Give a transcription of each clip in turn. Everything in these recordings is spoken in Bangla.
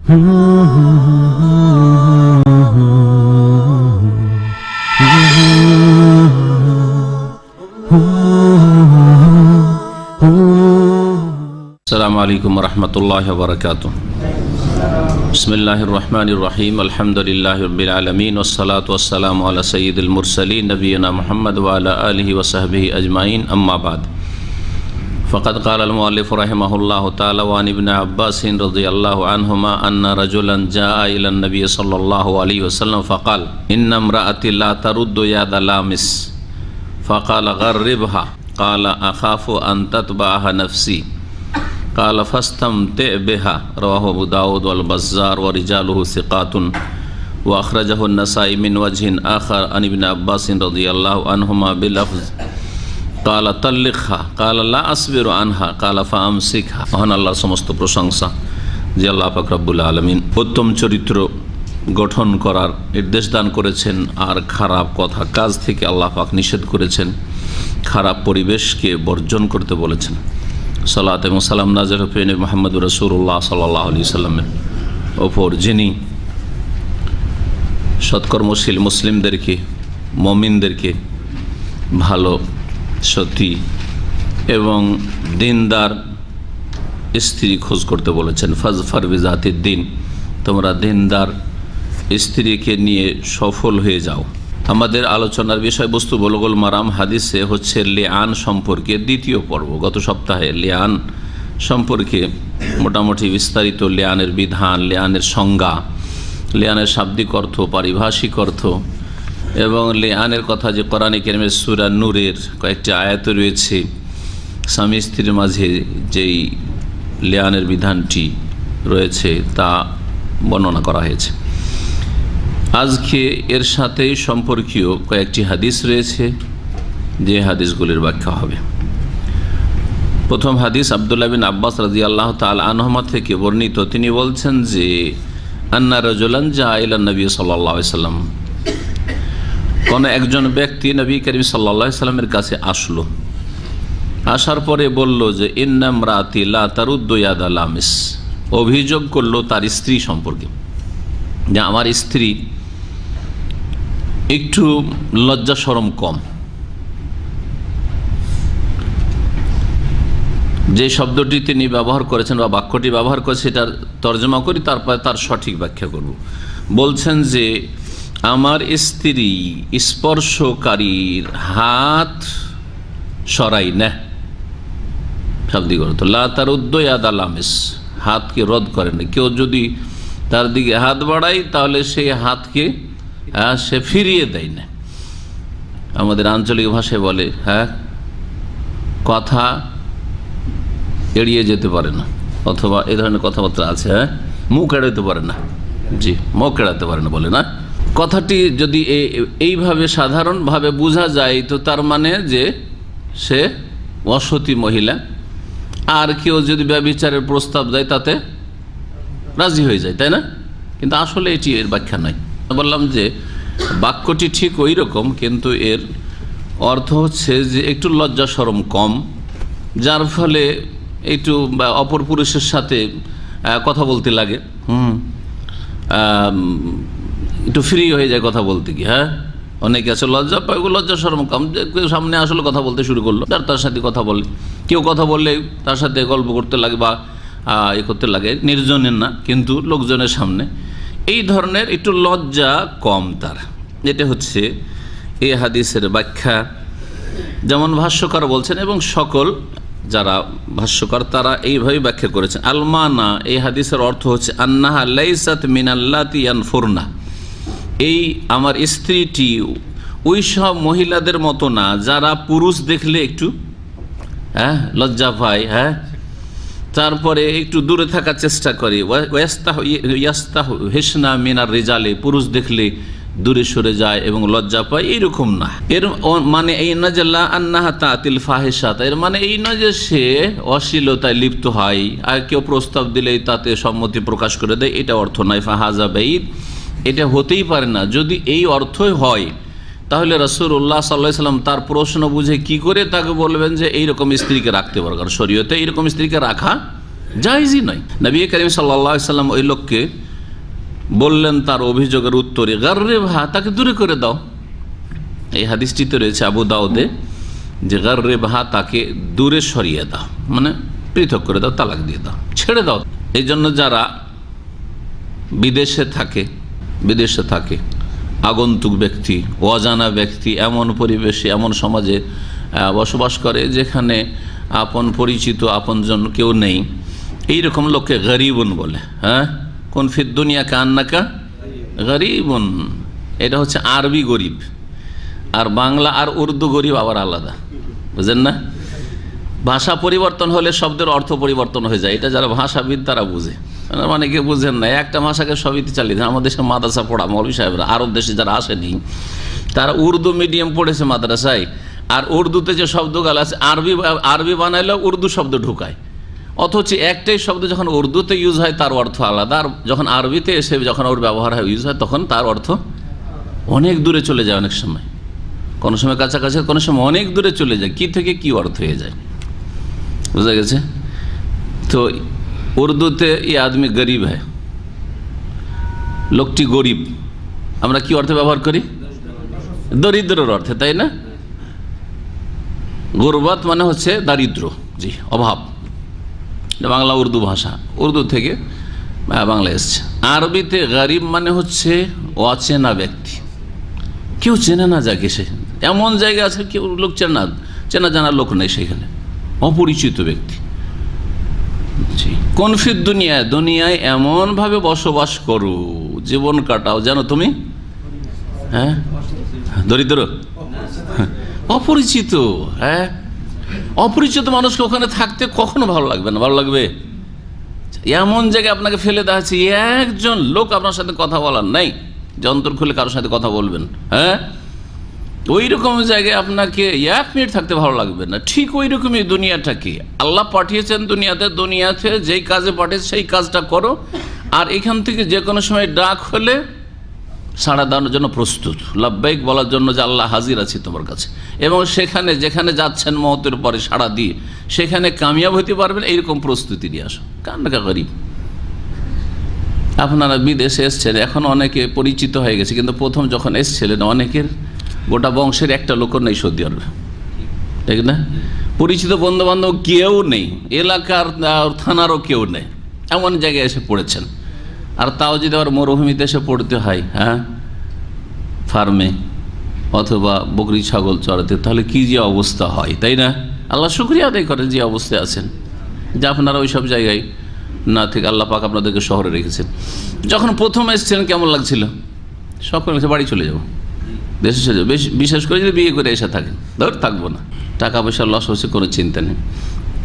আসসালামু আলাইকুম ওয়া রাহমাতুল্লাহি ওয়া বারাকাতুহু। বিসমিল্লাহির রহমানির রহিম। আলহামদুলিল্লাহি রাব্বিল আলামিন ওয়াস সালাতু ওয়াস সালামু আলা সাইয়্যিদিল মুরসালিন নবিয়িনা মুহাম্মদ ওয়া আলা আলিহি ওয়া সাহবিহি আজমাইন, আম্মা বাদ। ফাকাদ ক্বালাল মুআল্লিফু রাহিমাহুল্লাহু তাআলা ওয়া আন ইবনে আব্বাস রাদিয়াল্লাহু আনহুমা আন্না রাজুলান জাআ ইলান নবী সাল্লাল্লাহু আলাইহি ওয়াসাল্লাম ফাকাল ইন্না ইমরাআতি লা তারুদ্দু ইয়াদা লামিস ফাকালা গাররিবহা ক্বালা আখাফু আন তাতবাআহা নাফসি قال فاستمتع بها رواه ابو داود والبزار ورجاله ثقات واخرجه النسائي من وجه اخر عن ابن عباس رضي الله عنهما بلفظ قال طلقها قال لا اصبر عنها قال فامسكها। মহান আল্লাহর সমস্ত প্রশংসা যে আল্লাহ পাক রব্বুল আলামিন উত্তম চরিত্র গঠন করার নির্দেশ দান করেছেন আর খারাপ কথা কাজ থেকে আল্লাহ পাক নিষেধ করেছেন, খারাপ পরিবেশকে বর্জন করতে বলেছেন। সালাত এবং সালাম নাযিল হুসেন মুহাম্মদ রাসূলুল্লাহ সাল্লাল্লাহু আলাইহি সাল্লামের ওপর, যিনি সৎকর্মশীল মুসলিমদেরকে, মুমিনদেরকে ভালো, সতী এবং দিনদার স্ত্রী খোঁজ করতে বলেছেন। ফাজফার বিজাতিদ দ্বীন, তোমরা দিনদার স্ত্রীকে নিয়ে সফল হয়ে যাও। আমাদের আলোচনার বিষয়বস্তু বুলুগুল মারাম হাদিসে হচ্ছে লিআন সম্পর্কে দ্বিতীয় পর্ব। গত সপ্তাহে লিআন সম্পর্কে মোটামুটি বিস্তারিত লিআনের বিধান, লিআনের সংজ্ঞা, লিআনের শাব্দিক অর্থ, পারিভাষিক অর্থ এবং লিআনের কথা যে কোরআনে কারিমের সূরা নূরের কয়েকটি আয়াত রয়েছে, স্বামী স্ত্রীর মাঝে যেই লিআনের বিধানটি রয়েছে তা বর্ণনা করা হয়েছে। আজকে এর সাথেই সম্পর্কীয় কয়েকটি হাদিস রয়েছে, যে হাদিসগুলির ব্যাখ্যা হবে। প্রথম হাদিস আব্দুল্লাহ বিন আব্বাস রাদিয়াল্লাহু তাআলা আনহুমা থেকে বর্ণিত। তিনি বলছেন যে আন্না রাজুলান জাআ ইলা নবী সাল্লাল্লাহু আলাইহি সাল্লাম, কোন একজন ব্যক্তি নবী করিম সাল্লাল্লাহু আলাইহি সাল্লামের কাছে আসলো। আসার পরে বলল যে ইন্না ইমরাআতি লা তারুদ্দু ইয়াদা লামিস, অভিযোগ করলো তার স্ত্রী সম্পর্কে যে আমার স্ত্রী একটু লজ্জা শরম কম। যে শব্দটি তিনি ব্যবহার করেছেন বা বাক্যটি ব্যবহার করেছে সেটার তর্জমা করি, তারপরে তার সঠিক ব্যাখ্যা করব। বলছেন যে আমার স্ত্রী স্পর্শকারীর হাত সরাই না, শাব্দিক অর্থ লা তারুদ্দু ইয়াদা লামিস, হাতকে রদ করে না। কেউ যদি তার দিকে হাত বাড়ায় তাহলে সেই হাতকে সে ফিরিয়ে দেয় না। আমাদের আঞ্চলিক ভাষায় বলে কথা এড়িয়ে যেতে পারে না, অথবা এই ধরনের কথাবার্তা আছে, মুখ এড়াতে পারে না, জি মুখ এড়াতে পারে না বলে না। কথাটি যদি এইভাবে সাধারণভাবে বোঝা যায় তো তার মানে যে সে অসতী মহিলা, আর কেউ যদি ব্যভিচারের প্রস্তাব দেয় তাতে রাজি হয়ে যায়, তাই না? কিন্তু আসলে এটি এর ব্যাখ্যা নয়। বললাম যে বাক্যটি ঠিক ওই রকম, কিন্তু এর অর্থ হচ্ছে যে একটু লজ্জা শরম কম, যার ফলে একটু অপর পুরুষের সাথে কথা বলতে লাগে, একটু ফ্রি হয়ে যায় কথা বলতে গিয়ে। অনেকে আছে লজ্জা পায়, লজ্জা শরম কম, যে কেউ সামনে আসলে কথা বলতে শুরু করলো, তার সাথে কথা বলে, কেউ কথা বললে তার সাথে গল্প করতে লাগে বা করতে লাগে, নির্জনের না কিন্তু লোকজনের সামনে। এই ধরনের একটু লজ্জা কম তার, এটা হচ্ছে এই হাদিসের ব্যাখ্যা। যেমন ভাষ্যকার বলছেন এবং সকল যারা ভাষ্যকার তারা এইভাবে ব্যাখ্যা করেছেন। আলমানা, এই হাদিসের অর্থ হচ্ছে আন্নাহা লাইসাত মিনাল্লাতি ইয়ানফুরনা, এই আমার স্ত্রীটি ওই সব মহিলাদের মতো না যারা পুরুষ দেখলে একটু লজ্জা পায়, তারপরে একটু দূরে থাকার চেষ্টা করে। হেসনা মিনার রেজালে, পুরুষ দেখলে দূরে সরে যায় এবং লজ্জা পায়, এইরকম না। এর মানে এই না যে লা আন্নাহা তাতিল ফাহিশাত, এর মানে এই নয় যে সে অশ্লীলতায় লিপ্ত হয় আর কেউ প্রস্তাব দিলেই তাতে সম্মতি প্রকাশ করে দেয়, এটা অর্থ নয়। ফাহাজা বাইদ, এটা হতেই পারে না। যদি এই অর্থই হয় তাহলে রাসূলুল্লাহ সাল্লাল্লাহু আলাইহি সাল্লাম তার প্রশ্ন বুঝে কি করে তাকে বলবেন যে এইরকম স্ত্রীকে রাখতে পারো, কারণ শরীয়তে এইরকম স্ত্রীকে রাখা জায়েজই নয়। নবী করিম সাল্লাল্লাহু আলাইহি সাল্লাম ওই লোককে বললেন তার অভিযোগের উত্তরে, গাররে ভা, তাকে দূরে করে দাও। এই হাদিসটিতে রয়েছে আবু দাউদে যে গাররে ভা, তাকে দূরে সরিয়ে দাও, মানে পৃথক করে দাও, তালাক দিয়ে দাও, ছেড়ে দাও। এই জন্য যারা বিদেশে থাকে আগন্তুক ব্যক্তি, অজানা ব্যক্তি, এমন পরিবেশে এমন সমাজে বসবাস করে যেখানে আপন পরিচিত আপনজন কেউ নেই, এইরকম লোককে গরিবুন বলে। হ্যাঁ, কোন ফিদ দুনিয়া কান্নাকা গরিবুন, এটা হচ্ছে আরবি গরিব, আর বাংলা আর উর্দু গরিব আবার আলাদা, বুঝেন না? ভাষা পরিবর্তন হলে শব্দের অর্থ পরিবর্তন হয়ে যায়, এটা যারা ভাষাবিদ তারা বুঝে, মানে কেউ বুঝেন না। একটা ভাষাকে সবইতে চালিয়ে দেয়। আমাদের দেশে মাদ্রাসা পড়া মৌলভী সাহেবরা, আরব দেশে যারা আসেনি তারা উর্দু মিডিয়াম পড়েছে মাদ্রাসায়, আর উর্দুতে যে শব্দগুলো আছে আরবি বানাইলে উর্দু শব্দ ঢুকায়, অথচ একটাই শব্দ যখন উর্দুতে ইউজ হয় তার অর্থ আলাদা, আর যখন আরবিতে এসে যখন ওর ব্যবহার হয় ইউজ হয় তখন তার অর্থ অনেক দূরে চলে যায়। অনেক সময়, কোনো সময় কাছাকাছি, কোনো সময় অনেক দূরে চলে যায়, কি থেকে কি অর্থ হয়ে যায়, বুঝা গেছে? তো উর্দুতে ये आदमी गरीब है, লোকটি গরিব, আমরা কি অর্থে ব্যবহার করি? দরিদ্রের অর্থে, তাই না? গুরবাত মানে হচ্ছে দারিদ্র, জি, অভাব। বাংলা উর্দু ভাষা, উর্দু থেকে বাংলা এসছে। আরবিতে গরিব মানে হচ্ছে অচেনা ব্যক্তি, কেউ চেনে না যাকে, সে এমন জায়গা আছে কেউ লোক চেনা জানার লোক নেই সেখানে, অপরিচিত ব্যক্তি। কোন ফিদ দুনিয়ায় এমনভাবে বসবাস করো, জীবন কাটাও যেন তুমি দরিদ্র, অপরিচিত। হ্যাঁ, অপরিচিত মানুষকে ওখানে থাকতে কখনো ভালো লাগবে না। ভালো লাগবে? এমন জায়গায় আপনাকে ফেলে দেওয়া হচ্ছে, একজন লোক আপনার সাথে কথা বলার নাই, যন্ত্র খুলে কারোর সাথে কথা বলবেন, হ্যাঁ, ওই রকম জায়গায় আপনাকে 1 মিনিট থাকতে ভালো লাগবে না। ঠিক ওই রকমই দুনিয়াটাকে আল্লাহ পাঠিয়েছেন। দুনিয়াতে যেই কাজে পাঠিয়েছে সেই কাজটা করো, আর এখান থেকে যে কোনো সময় ডাক হলে সাড়া দেওয়ার জন্য প্রস্তুত, লাব্বাইক বলার জন্য যে আল্লাহ হাজির আছি তোমার কাছে, এবং যেখানে যাচ্ছেন মওতের পরে সাড়া দিয়ে সেখানে কামিয়াব হতে পারবেন, এইরকম প্রস্তুতি নিয়ে আসো। কান্নাকা গরিব। আপনারা বিদেশে এসছেন, এখন অনেকে পরিচিত হয়ে গেছে, কিন্তু প্রথম যখন এসছিলেন অনেকের গোটা বংশের একটা লোকও নেই সৌদি আরবে, ঠিক না? পরিচিত বন্ধু বান্ধব কেউ নেই, এলাকার থানারও কেউ নেই, এমন জায়গায় এসে পড়েছেন। আর তাও যদি আবার মরুভূমিতে এসে পড়তে হয়, হ্যাঁ, ফার্মে অথবা বকরি ছাগল চড়াতে, তাহলে কি যে অবস্থা হয়, তাই না? আল্লাহ শুকরিয়া আদায় করেন যে অবস্থায় আছেন, যে আপনারা ওই সব জায়গায় না থেকে আল্লাহ পাক আপনাদেরকে শহরে রেখেছেন। যখন প্রথম এসেছিলেন কেমন লাগছিল? সকলে বাড়ি চলে যাবো, দেশে চলে যাবো, বিশেষ করে যদি বিয়ে করে এসে থাকেন, থাকবো না, টাকা পয়সা লস হচ্ছে কোনো চিন্তা নেই,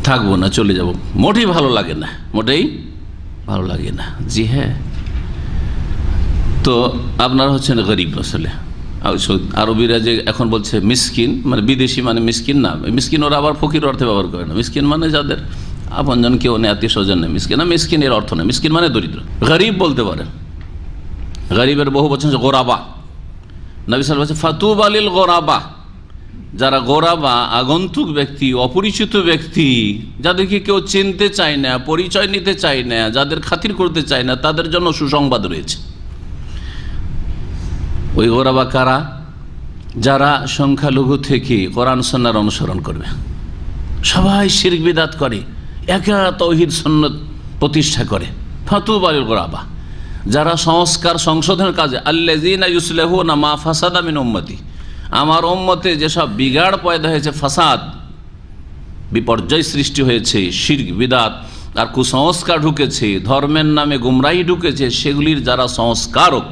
থাকবো না, চলে যাব, মোটেই ভালো লাগে না, মোটেই ভালো লাগে না। জি হ্যাঁ, তো আপনারা হচ্ছেন গরিব আসলে। আরবিরা যে এখন বলছে মিসকিন, মানে বিদেশি মানে মিসকিন না, মিসকিন ওরা আবার ফকির অর্থে ব্যবহার করে না। মিসকিন মানে যাদের আপনজন কেউ নেই, আত্মীয় স্বজন নেই, মিসকিন না, মিসকিনের অর্থ নেই। মিসকিন মানে দরিদ্র। গরিব বলতে পারেন, গরিবের বহু বচন হচ্ছে গোরাবা। নবী সাল্লাল্লাহু আলাইহি ওয়াসাল্লাম ফাতুবা লিল গোরাবা, যারা গোরাবা, আগন্তুক ব্যক্তি, অপরিচিত ব্যক্তি, যাদেরকে কেউ চিনতে চায় না, পরিচয় নিতে চায় না, যাদের খাতির করতে চায় না, তাদের জন্য সুসংবাদ রয়েছে। ওই গোরাবা কারা? যারা সংখ্যালঘু থেকে কোরআন সুন্নাহর অনুসরণ করবে, সবাই শিরক বিদআত করে, একা তাওহীদ সুন্নাত প্রতিষ্ঠা করে। ফাতুবা লিল গোরাবা, যারা সংশোধনের কাজে, আল্লাযীনা ইউসলিহুনা মা ফাসাদা মিন উম্মতি, আমার উম্মতে যেসব বিগাড় পয়দা হয়েছে, ফাসাদ, বিপর্যয় সৃষ্টি হয়েছে, শিরক বিদআত আর কুসংস্কার ঢুকেছে, ধর্মের নামে গুমরাহি ঢুকেছে, সেগুলির যারা সংস্কারক,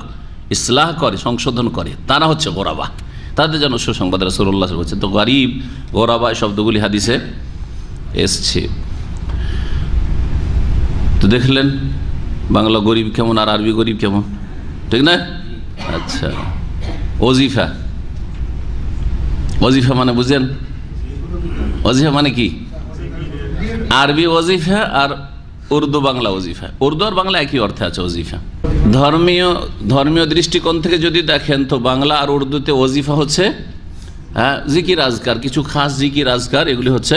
ইসলাহ করে, সংশোধন করে, তারা হচ্ছে গোরাবা। তাদের জন্য সুসংবাদ রাসূলুল্লাহ সাল্লাল্লাহু আলাইহি ওয়াসাল্লাম। তো গরিব, গোরাবা শব্দগুলি হাদিসে এসছে। তো দেখলেন বাংলা গরিব কেমন আর আরবি গরিব কেমন, ঠিক না? আচ্ছা, ওজিফা, ওজিফা মানে বুঝেন? ওজিফা মানে কি? আরবি ওজিফা আর উর্দু বাংলা ওজিফা। উর্দু আর বাংলা একই অর্থে আছে ওজিফা। ধর্মীয় দৃষ্টিকোণ থেকে যদি দেখেন তো বাংলা আর উর্দুতে ওজিফা হচ্ছে জিকির আজকার, কিছু খাস জিকির আজকার, এগুলি হচ্ছে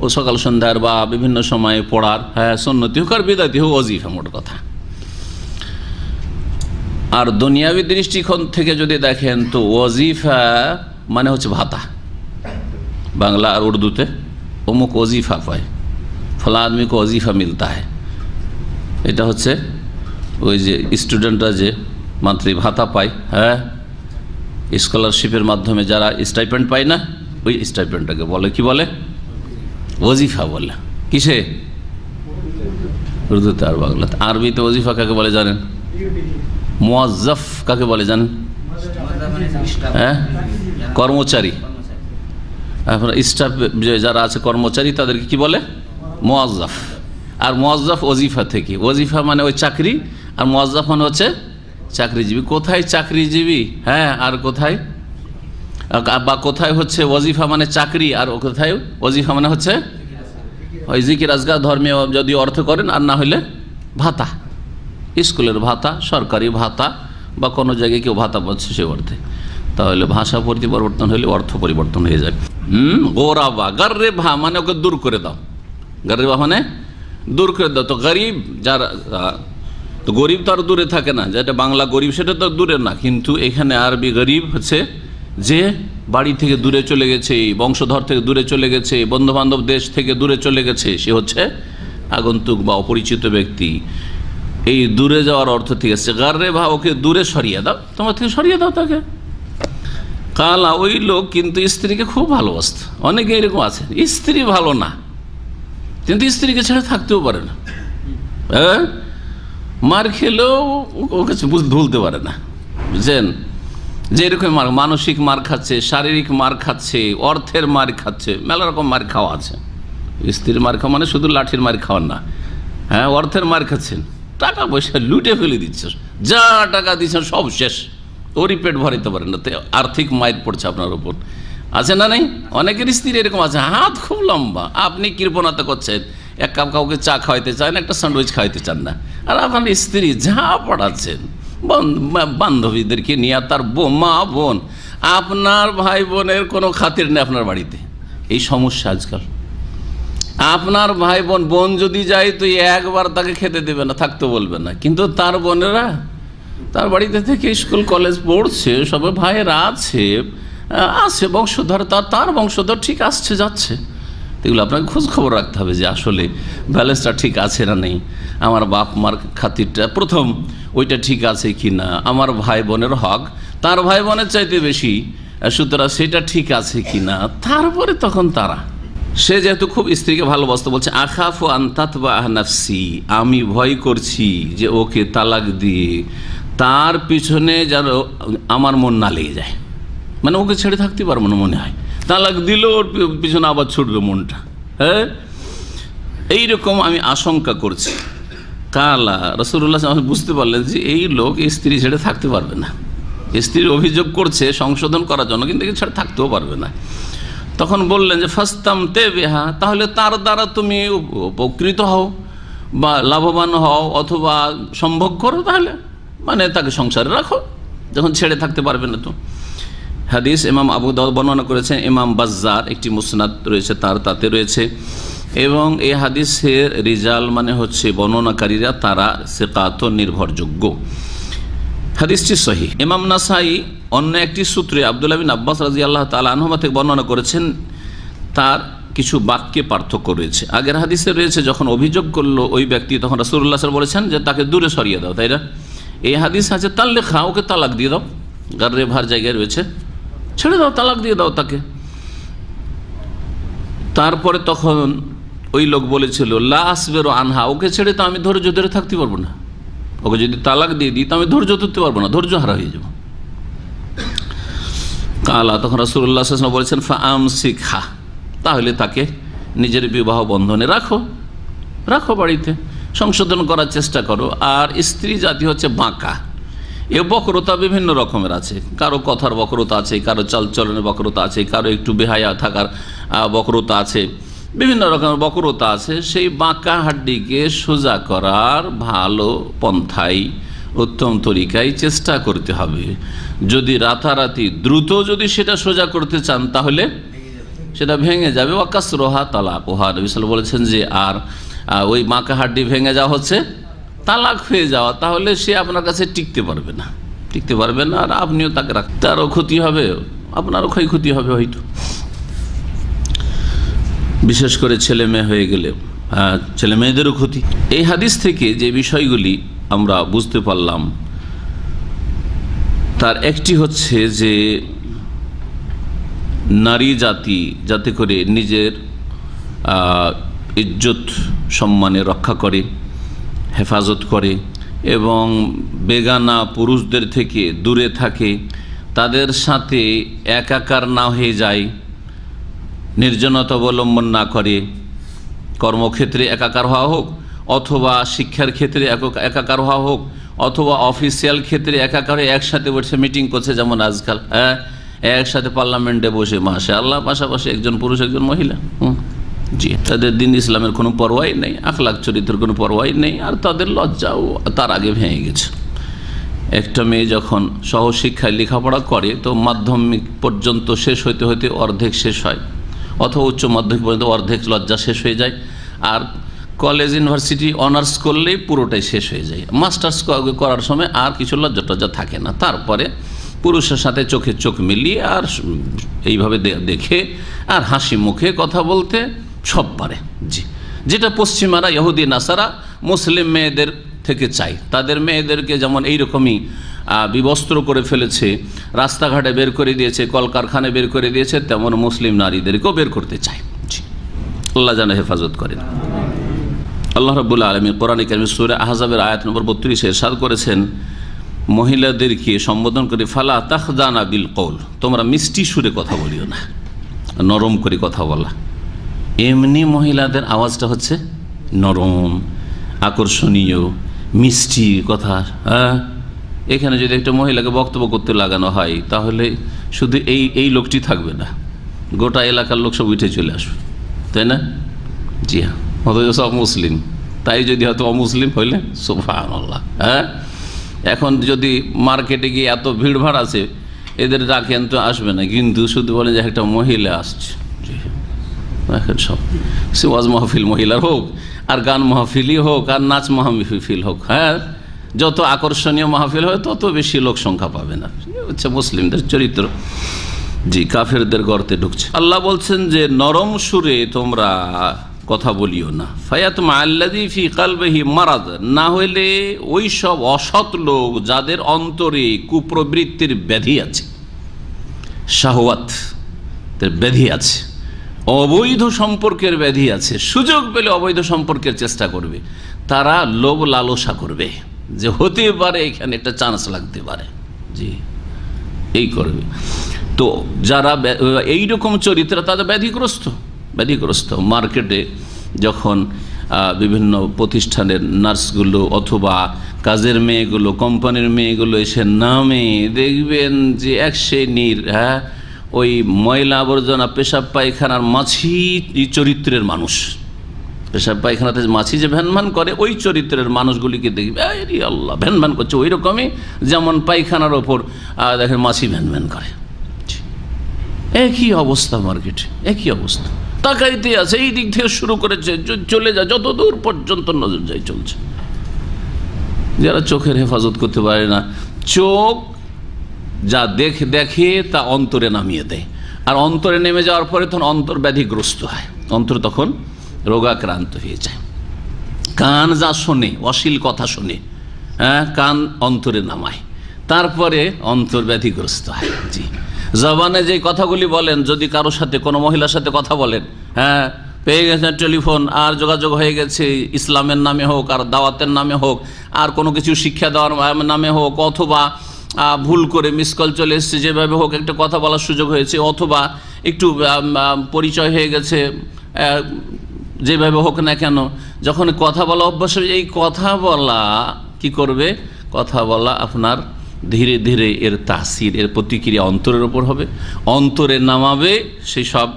ও সকাল সন্ধ্যার বা বিভিন্ন সময়ে পড়ার, হ্যাঁ, সুন্নতি হোক আর বিদাতি হোক, ওয়াজিফা মোট কথা। আর দুনিয়াবী দৃষ্টিকোণ থেকে যদি দেখেন তো ওয়াজিফা মানে হচ্ছে ভাতা। বাংলা আর উর্দুতে অমুক ওয়াজিফা পায়, ফলা আদমি কো ওয়াজিফা মিলতা হয়। এটা হচ্ছে ওই যে স্টুডেন্টরা যে মান্থলি ভাতা পায়, হ্যাঁ, স্কলারশিপের মাধ্যমে যারা স্টাইপেন্ড পায় না, ওই স্টাইপেন্ডটাকে বলে কি বলে? ওয়াজিফা বলে। কিসে? উর্দুতে আর বাংলাতে। আরবিতে ওয়াজিফা কাকে বলে জানেন? মুয়াজ্জাফ কাকে বলে জানেন? হ্যাঁ, কর্মচারী। আপনার স্টাফ যারা আছে কর্মচারী তাদেরকে কি বলে? মুয়াজ্জাফ। আর মুয়াজ্জাফ ওয়াজিফা থেকে, ওয়াজিফা মানে ওই চাকরি, আর মুয়াজ্জাফ মানে হচ্ছে চাকরিজীবী। কোথায় চাকরিজীবী, হ্যাঁ, আর কোথায় বা কোথায় হচ্ছে ওয়াজিফা মানে চাকরি, আর কোথায় ওয়াজিফা মানে হচ্ছে ওই জিকির আজকার ধর্মীয় যদি অর্থ করেন, আর না হলে ভাতা, স্কুলের ভাতা, সরকারি ভাতা, বা কোনো জায়গায় কেউ ভাতা পাচ্ছে সে অর্থে। তাহলে ভাষা পরিবর্তন হলে অর্থ পরিবর্তন হয়ে যায়। গোরাবা, গার্রে ভা মানে ওকে দূর করে দাও। গার্রে ভা মানে দূর করে দাও। তো গরিব যারা, তো গরিব তো আর দূরে থাকে না, যেটা বাংলা গরিব সেটা তো দূরে না, কিন্তু এখানে আরবি গরিব হচ্ছে যে বাড়ি থেকে দূরে চলে গেছে, বংশধর থেকে দূরে চলে গেছে, বন্ধু বান্ধব দেশ থেকে দূরে চলে গেছে, সে হচ্ছে আগন্তুক বা অপরিচিত ব্যক্তি। এই দূরে যাওয়ার অর্থ ঠিক আছে। গার্রে ভা, ওকে দূরে সরিয়ে দাও, তোমার থেকে সরিয়ে দাও তাকে। কালা, ওই লোক কিন্তু স্ত্রীকে খুব ভালোবাসত। অনেকে এরকম আছে, স্ত্রী ভালো না কিন্তু স্ত্রীকে ছেড়ে থাকতেও পারে না, হ্যাঁ, মার খেলেও ওকে ভুলতে পারে না, বুঝছেন? যে এরকম মানসিক মার খাচ্ছে, শারীরিক মার খাচ্ছে, অর্থের মার খাচ্ছে, মেলা রকম মার খাওয়া আছে। স্ত্রীর মার খাওয়া মানে শুধু লাঠির মার খাওয়ার না, হ্যাঁ, অর্থের মার খাচ্ছেন, টাকা পয়সা লুটে ফেলে দিচ্ছে, যা টাকা দিচ্ছেন সব শেষ, ওরই পেট ভরাইতে পারেন না, তো আর্থিক মাইর পড়ছে আপনার উপর। আছে না নেই? অনেকের স্ত্রী এরকম আছে, হাত খুব লম্বা, আপনি কৃপণতা করছেন, এক কাপ কাউকে চা খাওয়াইতে চান, একটা স্যান্ডউইচ খাওয়াইতে চান না, আর আপনার স্ত্রী যা পড়াচ্ছেন, বান্ধবীদেরকে নিয়ে, তার মা বোন, আপনার ভাই বোনের কোনো খাতির নেই আপনার বাড়িতে। এই সমস্যা আজকাল। আপনার ভাই বোন যদি যায় তো একবার তাকে খেতে দেবে না, থাকতে বলবে না, কিন্তু তার বোনেরা তার বাড়িতে থেকে স্কুল কলেজ পড়ছে, সবাই ভাইয়েরা আছে বংশধর, তার বংশধর ঠিক আসছে যাচ্ছে। এগুলো আপনাকে খোঁজ খবর রাখতে হবে যে আসলে ব্যালেন্সটা ঠিক আছে না নেই, আমার বাপ মার খাতিরটা প্রথম ওইটা ঠিক আছে কি না, আমার ভাই বোনের হক তার ভাই বোনের চাইতে বেশি, সুতরাং সেটা ঠিক আছে কি না, তারপরে তখন তারা। সে যেহেতু খুব স্ত্রীকে ভালোবাসতো, বলছে আখাফু আন তাতবা নাফসি, আমি ভয় করছি যে ওকে তালাক দিয়ে তার পিছনে যেন আমার মন না লেগে যায়, মানে ওকে ছেড়ে থাকতে পারবো না মনে হয়, তালাক দিল ওর পিছনে আবার ছুটলো মনটা, হ্যাঁ, এইরকম আমি আশঙ্কা করছি। কালা, রাসূলুল্লাহ বুঝতে পারলেন যে এই লোক স্ত্রী ছেড়ে থাকতে পারবে না, স্ত্রীর অভিযোগ করছে সংশোধন করার জন্য, কিন্তু ছেড়ে থাকতেও পারবে না। তখন বললেন যে ফাস্তামতে বিহা, তাহলে তার দ্বারা তুমি উপকৃত হও বা লাভবান হও অথবা সম্ভোগ করো, তাহলে মানে তাকে সংসারে রাখো যখন ছেড়ে থাকতে পারবে না। তো হাদিস ইমাম আবু দাউদ বর্ণনা করেছেন, ইমাম বাজ্জার একটি মুসনাদ রয়েছে তাতে রয়েছে, এবং এই হাদিসের রিজাল মানে হচ্ছে বর্ণনাকারীরা, তারা সিকাত নির্ভরযোগ্য। হাদিসটি সহিহ। ইমাম নাসাই অন্য একটি সূত্রে আব্দুল্লাহ বিন আব্বাস রাদিয়াল্লাহু তাআলা আনহুমা থেকে বর্ণনা করেছেন, তার কিছু বাক্যে পার্থক্য রয়েছে। আগের হাদিসে রয়েছে যখন অভিযোগ করলো ওই ব্যক্তি, তখন রাসূলুল্লাহ সাল্লাল্লাহু আলাইহি ওয়াসাল্লাম বলেছেন যে তাকে দূরে সরিয়ে দাও, তাই না? এই হাদিস আছে তাল্লিখা, ওকে তালাক দিয়ে দাও, গার্রে ভার জায়গায় রয়েছে, ছেড়ে দাও, তালাক দিয়ে দাও তাকে। তারপরে তখন ওই লোক বলেছিল লা আসবিরু আনহা, ওকে ছেড়ে তো আমি ধৈর্য ধরে থাকতে পারবো না, ওকে যদি তালাক দিয়ে দিই তো আমি ধৈর্য ধরতে পারবো না, ধৈর্য হারা হয়ে যাব। কালা, তখন রাসূলুল্লাহ সাল্লাল্লাহু আলাইহি ওয়াসাল্লাম বলেছেন ফাআমসিকহা, তাহলে তাকে নিজের বিবাহ বন্ধনে রাখো বাড়িতে, সংশোধন করার চেষ্টা করো। আর স্ত্রী জাতি হচ্ছে বাঁকা, এ বক্রতা বিভিন্ন রকমের আছে, কারো কথার বক্রতা আছে, কারো চালচলনের বক্রতা আছে, কারো একটু বেহায়া থাকার বক্রতা আছে, বিভিন্ন রকমের বক্রতা আছে। সেই বাঁকা হাড্ডিকে সোজা করার ভালো পন্থাই, উত্তম তরিকায় চেষ্টা করতে হবে। যদি রাতারাতি দ্রুত যদি সেটা সোজা করতে চান তাহলে সেটা ভেঙে যাবে। ওয়াকাসরোহা তালাকোহা, নবী সাল্লাল্লাহু আলাইহি ওয়াসাল্লাম বলেছেন যে আর ওই মাকা হাড্ডি ভেঙে যাওয়া হচ্ছে তালাক হয়ে যাওয়া। তাহলে সে আপনার কাছে টিকতে পারবে না, আর আপনিও তাকে তারও ক্ষতি হবে, আপনারও ক্ষয়ক্ষতি হবে হয়তো, বিশেষ করে ছেলে মেয়ে হয়ে গেলে ছেলে মেয়েদেরও ক্ষতি। এই হাদিস থেকে যে বিষয়গুলি আমরা বুঝতে পারলাম তার একটি হচ্ছে যে নারী জাতি যাতে করে নিজের ইজ্জত সম্মানে রক্ষা করে, হেফাজত করে এবং বেগানা পুরুষদের থেকে দূরে থাকে, তাদের সাথে একাকার না হয়ে যায়, নির্জনতা অবলম্বন না করে, কর্মক্ষেত্রে একাকার হওয়া হোক অথবা শিক্ষার ক্ষেত্রে একাকার হওয়া হোক অথবা অফিসিয়াল ক্ষেত্রে একাকার হয়ে একসাথে বসে মিটিং করছে, যেমন আজকাল একসাথে পার্লামেন্টে বসে মাশাআল্লাহ পাশাপাশি একজন পুরুষ একজন মহিলা, জি, তাদের দিন ইসলামের কোনো পরোয়াই নেই, আখলাক চরিত্রের কোনো পরোয়াই নেই, আর তাদের লজ্জাও তার আগে ভেঙে গেছে। একটা মেয়ে যখন সহশিক্ষায় লেখাপড়া করে তো মাধ্যমিক পর্যন্ত শেষ হইতে হইতে অর্ধেক শেষ হয়, অথবা উচ্চ মাধ্যমিক পর্যন্ত অর্ধেক লজ্জা শেষ হয়ে যায়, আর কলেজ ইউনিভার্সিটি অনার্স করলেই পুরোটাই শেষ হয়ে যায়। মাস্টার্স করার সময় আর কিছু লজ্জা টজ্জা থাকে না, তারপরে পুরুষের সাথে চোখে চোখ মিলিয়ে আর এইভাবে দেখে আর হাসি মুখে কথা বলতে সব পারে। জি, যেটা পশ্চিমারা ইহুদি নাসারা মুসলিম মেয়েদের থেকে চাই, তাদের মেয়েদেরকে যেমন এইরকমই বিবস্ত্র করে ফেলেছে, রাস্তাঘাটে বের করে দিয়েছে, কলকারখানায় বের করে দিয়েছে, তেমন মুসলিম নারীদেরকেও বের করতে চায়। জি, আল্লাহ যেন হেফাজত করেন। আল্লাহ রাব্বুল আলামিন কোরআনে কারীমে সূরা আহজাবের আয়াত নম্বর 32 ইরশাদ করেছেন মহিলাদেরকে সম্বোধন করে, ফালা তাখদানা বিল কওল, তোমরা মিষ্টি সুরে কথা বলিও না, নরম করে কথা বলা। এমনি মহিলাদের আওয়াজটা হচ্ছে নরম, আকর্ষণীয়, মিষ্টি কথা। এখানে যদি একটা মহিলাকে বক্তব্য করতে লাগানো হয় তাহলে শুধু এই লোকটি থাকবে না, গোটা এলাকার লোক সব উঠে চলে আসবে, তাই না? জি হ্যাঁ, অথচ সব মুসলিম, তাই যদি হয়তো অমুসলিম হইলে সুবহানাল্লাহ। এখন যদি মার্কেটে গিয়ে এত ভিড়ভাড় আছে, এদের ডাকেন তো আসবে না, কিন্তু শুধু বলেন যে একটা মহিলা আসছে, এখন সব সে ওয়াজ মাহফিল মহিলার হোক আর গান মাহফিলই হোক আর নাচ মাহফিল হোক, যত আকর্ষণীয় মাহফিল হয় তত বেশি লোক সংখ্যা পাবে না। হচ্ছে মুসলিমদের চরিত্র। জি, কাফেরদের গর্তে ঢুকছে। আল্লাহ বলছেন যে নরম সুরে তোমরা কথা বলিও না, ফায়াতমা আল্লাযী ফী কলবিহি মারাদ, না হইলে ওই সব অসৎ লোক যাদের অন্তরে কুপ্রবৃত্তির ব্যাধি আছে, শাহওয়াতের ব্যাধি আছে, অবৈধ সম্পর্কের ব্যাধি আছে, সুযোগ পেলে অবৈধ সম্পর্কের চেষ্টা করবে, তারা লোভ লালসা করবে যে হতে পারে এখানে একটা চান্স লাগতে পারে, জি, এই করবে। তো যারা এইরকম চরিত্র তাদের ব্যাধিগ্রস্ত। মার্কেটে যখন বিভিন্ন প্রতিষ্ঠানের নার্সগুলো অথবা কাজের মেয়েগুলো, কোম্পানির মেয়েগুলো এসে নামে, দেখবেন যে এক শ্রেণীর ওই ময়লা আবর্জনা পেশাব পায়খানার মাছি চরিত্রের মানুষ, পেশাব পায়খানাতে মাছি যে ভ্যানভ্যান করে ওই চরিত্রের মানুষগুলিকে দেখবে আল্লাহ ভ্যানভ্যান করছে, ওই রকমই যেমন পায়খানার ওপর দেখেন মাছি ভ্যানভ্যান করে। একই অবস্থা মার্কেটে, একই অবস্থা, তাকাইতে আছে, এই দিক থেকে শুরু করেছে চলে যায় যত দূর পর্যন্ত নজর যায় চলছে। যারা চোখের হেফাজত করতে পারে না, চোখ যা দেখে তা অন্তরে নামিয়ে দেয়, আর অন্তরে নেমে যাওয়ার পরে তখন অন্তর ব্যাধিগ্রস্ত হয়, অন্তর তখন রোগাক্রান্ত হয়ে যায়। কান যা শোনে, অশ্লীল কথা শোনে, কান অন্তরে নামায়, তারপরে অন্তর ব্যাধিগ্রস্ত হয়। জি, জবানে যে কথাগুলি বলেন, যদি কারোর সাথে কোনো মহিলার সাথে কথা বলেন, পেয়ে গেছেন টেলিফোন আর যোগাযোগ হয়ে গেছে, ইসলামের নামে হোক আর দাওয়াতের নামে হোক আর কোনো কিছু শিক্ষা দেওয়ার নামে হোক, অথবা ভুল করে মিস কল চলে এসছে, যেভাবে হোক একটা কথা বলার সুযোগ হয়েছে, অথবা একটু পরিচয় হয়ে গেছে, যেভাবে হোক না কেন, যখন কথা বলা অভ্যাস হবে, এই কথা বলা কি করবে? কথা বলা আপনার ধীরে ধীরে এর তাসির, এর প্রতিক্রিয়া অন্তরের ওপর হবে, অন্তরে নামাবে সেই সব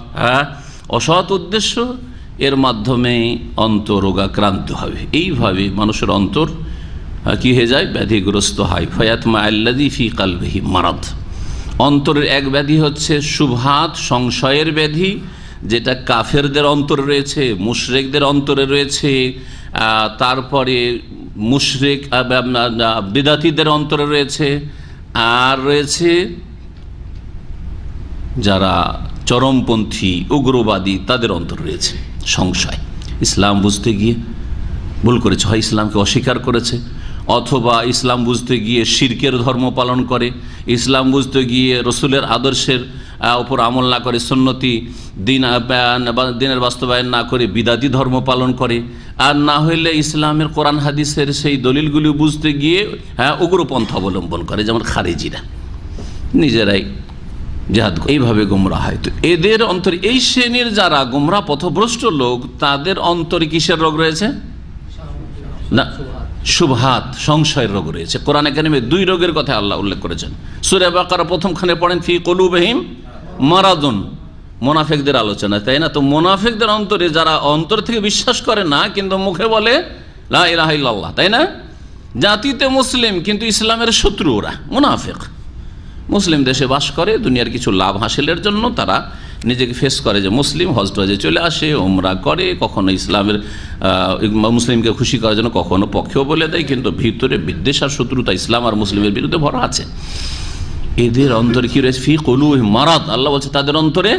অসৎ উদ্দেশ্য, এর মাধ্যমে অন্তর রোগাক্রান্ত হবে। এইভাবে মানুষের অন্তর কি হয়ে যায়? ব্যাধিগ্রস্ত হয়। ফায়াতমা আল্লাযী ফী কলবিহি মারাদ, অন্তরের এক ব্যাধি হচ্ছে শুবহাত, সংশয়ের ব্যাধি, যেটা কাফেরদের অন্তরে রয়েছে, মুশরিকদের অন্তরে রয়েছে, তারপরে মুশরিক বিদাতীদের অন্তরে রয়েছে, আর রয়েছে যারা চরমপন্থী উগ্রবাদী তাদের অন্তরে রয়েছে সংশয়। ইসলাম বুঝতে গিয়ে ভুল করেছে, হয় ইসলামকে অস্বীকার করেছে, অথবা ইসলাম বুঝতে গিয়ে শিরকের ধর্ম পালন করে, ইসলাম বুঝতে গিয়ে রসুলের আদর্শের উপর আমল না করে, সুন্নতি দিনের বাস্তবায়ন না করে বিদাতি ধর্ম পালন করে, আর না হইলে ইসলামের কোরআন হাদিসের সেই দলিলগুলি বুঝতে গিয়ে উগ্রপন্থা অবলম্বন করে, যেমন খারেজিরা নিজেরাই জিহাদ, এইভাবে গোমরা হয়। তো এদের অন্তরে এই শ্রেণীর যারা গোমরা পথভ্রষ্ট লোক, তাদের অন্তরে কিসের রোগ রয়েছে? না, শুবহাত, সংশয়ের রোগ রয়েছে। কোরআনে কারিমে 2 রোগের কথা আল্লাহ উল্লেখ করেছেন। সূরা বাকারা প্রথমখানে পড়েন ফি কুলুবিহিম মারাদুন, মুনাফিকদের আলোচনা, তাই না? তো মুনাফিকদের অন্তরে, যারা অন্তর থেকে বিশ্বাস করে না কিন্তু মুখে বলে লা ইলাহা ইল্লাল্লাহ, তাই না? জাতিতে মুসলিম কিন্তু ইসলামের শত্রু, ওরা মুনাফিক। মুসলিম দেশে বাস করে, দুনিয়ার কিছু লাভ হাসিলের জন্য তারা নিজেকে ফেস করে যে মুসলিম, হজ টজে চলে আসে, ওমরা করে, কখনো ইসলামের মুসলিমকে খুশি করার জন্য কখনো পক্ষেও বলে দেয়, কিন্তু ভিতরে বিদ্বেষ আর শত্রুতা ইসলাম আর মুসলিমের বিরুদ্ধে ভরা আছে। এদের অন্তরে কি রয়েছে? ফি কুলুবিহিম মারাদ, আল্লাহ বলছে তাদের অন্তরে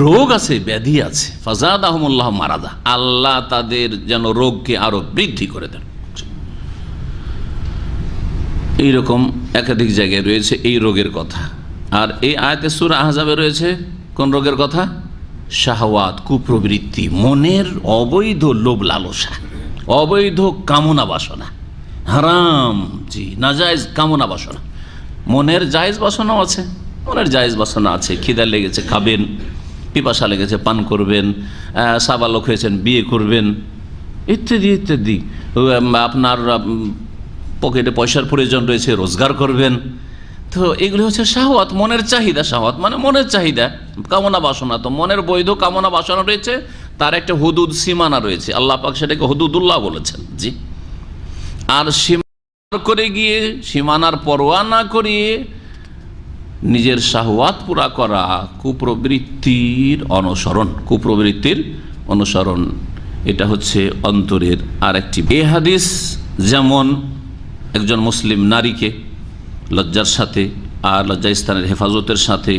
রোগ আছে, ব্যাধি আছে। ফাজাদাহুমুল্লাহু মারাদা, আল্লাহ তাদের যেন রোগকে আরো বৃদ্ধি করে দেন। এইরকম একাধিক জায়গায় রয়েছে এই রোগের কথা। আর এই আয়াতে সূরা আহজাবে রয়েছে কোন রোগের কথা? শাহওয়াত, কুপ্রবৃত্তি, মনের অবৈধ লোভ লালসা, অবৈধ কামনা বাসনা, হারাম, জি নাজায়েজ কামনা বাসনা। মনের জায়েজ বাসনাও আছে, মনের জায়েজ বাসনা আছে, খিদা লেগেছে খাবেন, পিপাসা লেগেছে পান করবেন, সাবালক হয়েছেন বিয়ে করবেন, ইত্যাদি ইত্যাদি। আপনার পকেটে পয়সার প্রয়োজন রয়েছে, রোজগার করবেন। তো এগুলি হচ্ছে শাহওয়াত, মনের চাহিদা। শাহওয়াত মানে মনের চাহিদা, কামনা বাসনা। তো মনের বৈধ কামনা বাসনা রয়েছে, তার একটা হুদুদ সীমানা রয়েছে, আল্লাহ পাক সেটাকে হুদুদুল্লাহ বলেছেন। জি, আর সীমানা করে গিয়ে, সীমানার পরোয়া না করিয়ে নিজের শাহওয়াত পুরা করা কুপ্রবৃত্তির অনুসরণ, কুপ্রবৃত্তির অনুসরণ, এটা হচ্ছে অন্তরের আরেকটি। এই হাদিস যেমন একজন মুসলিম নারীকে লজ্জার সাথে আর লজ্জাস্থানের হেফাজতের সাথে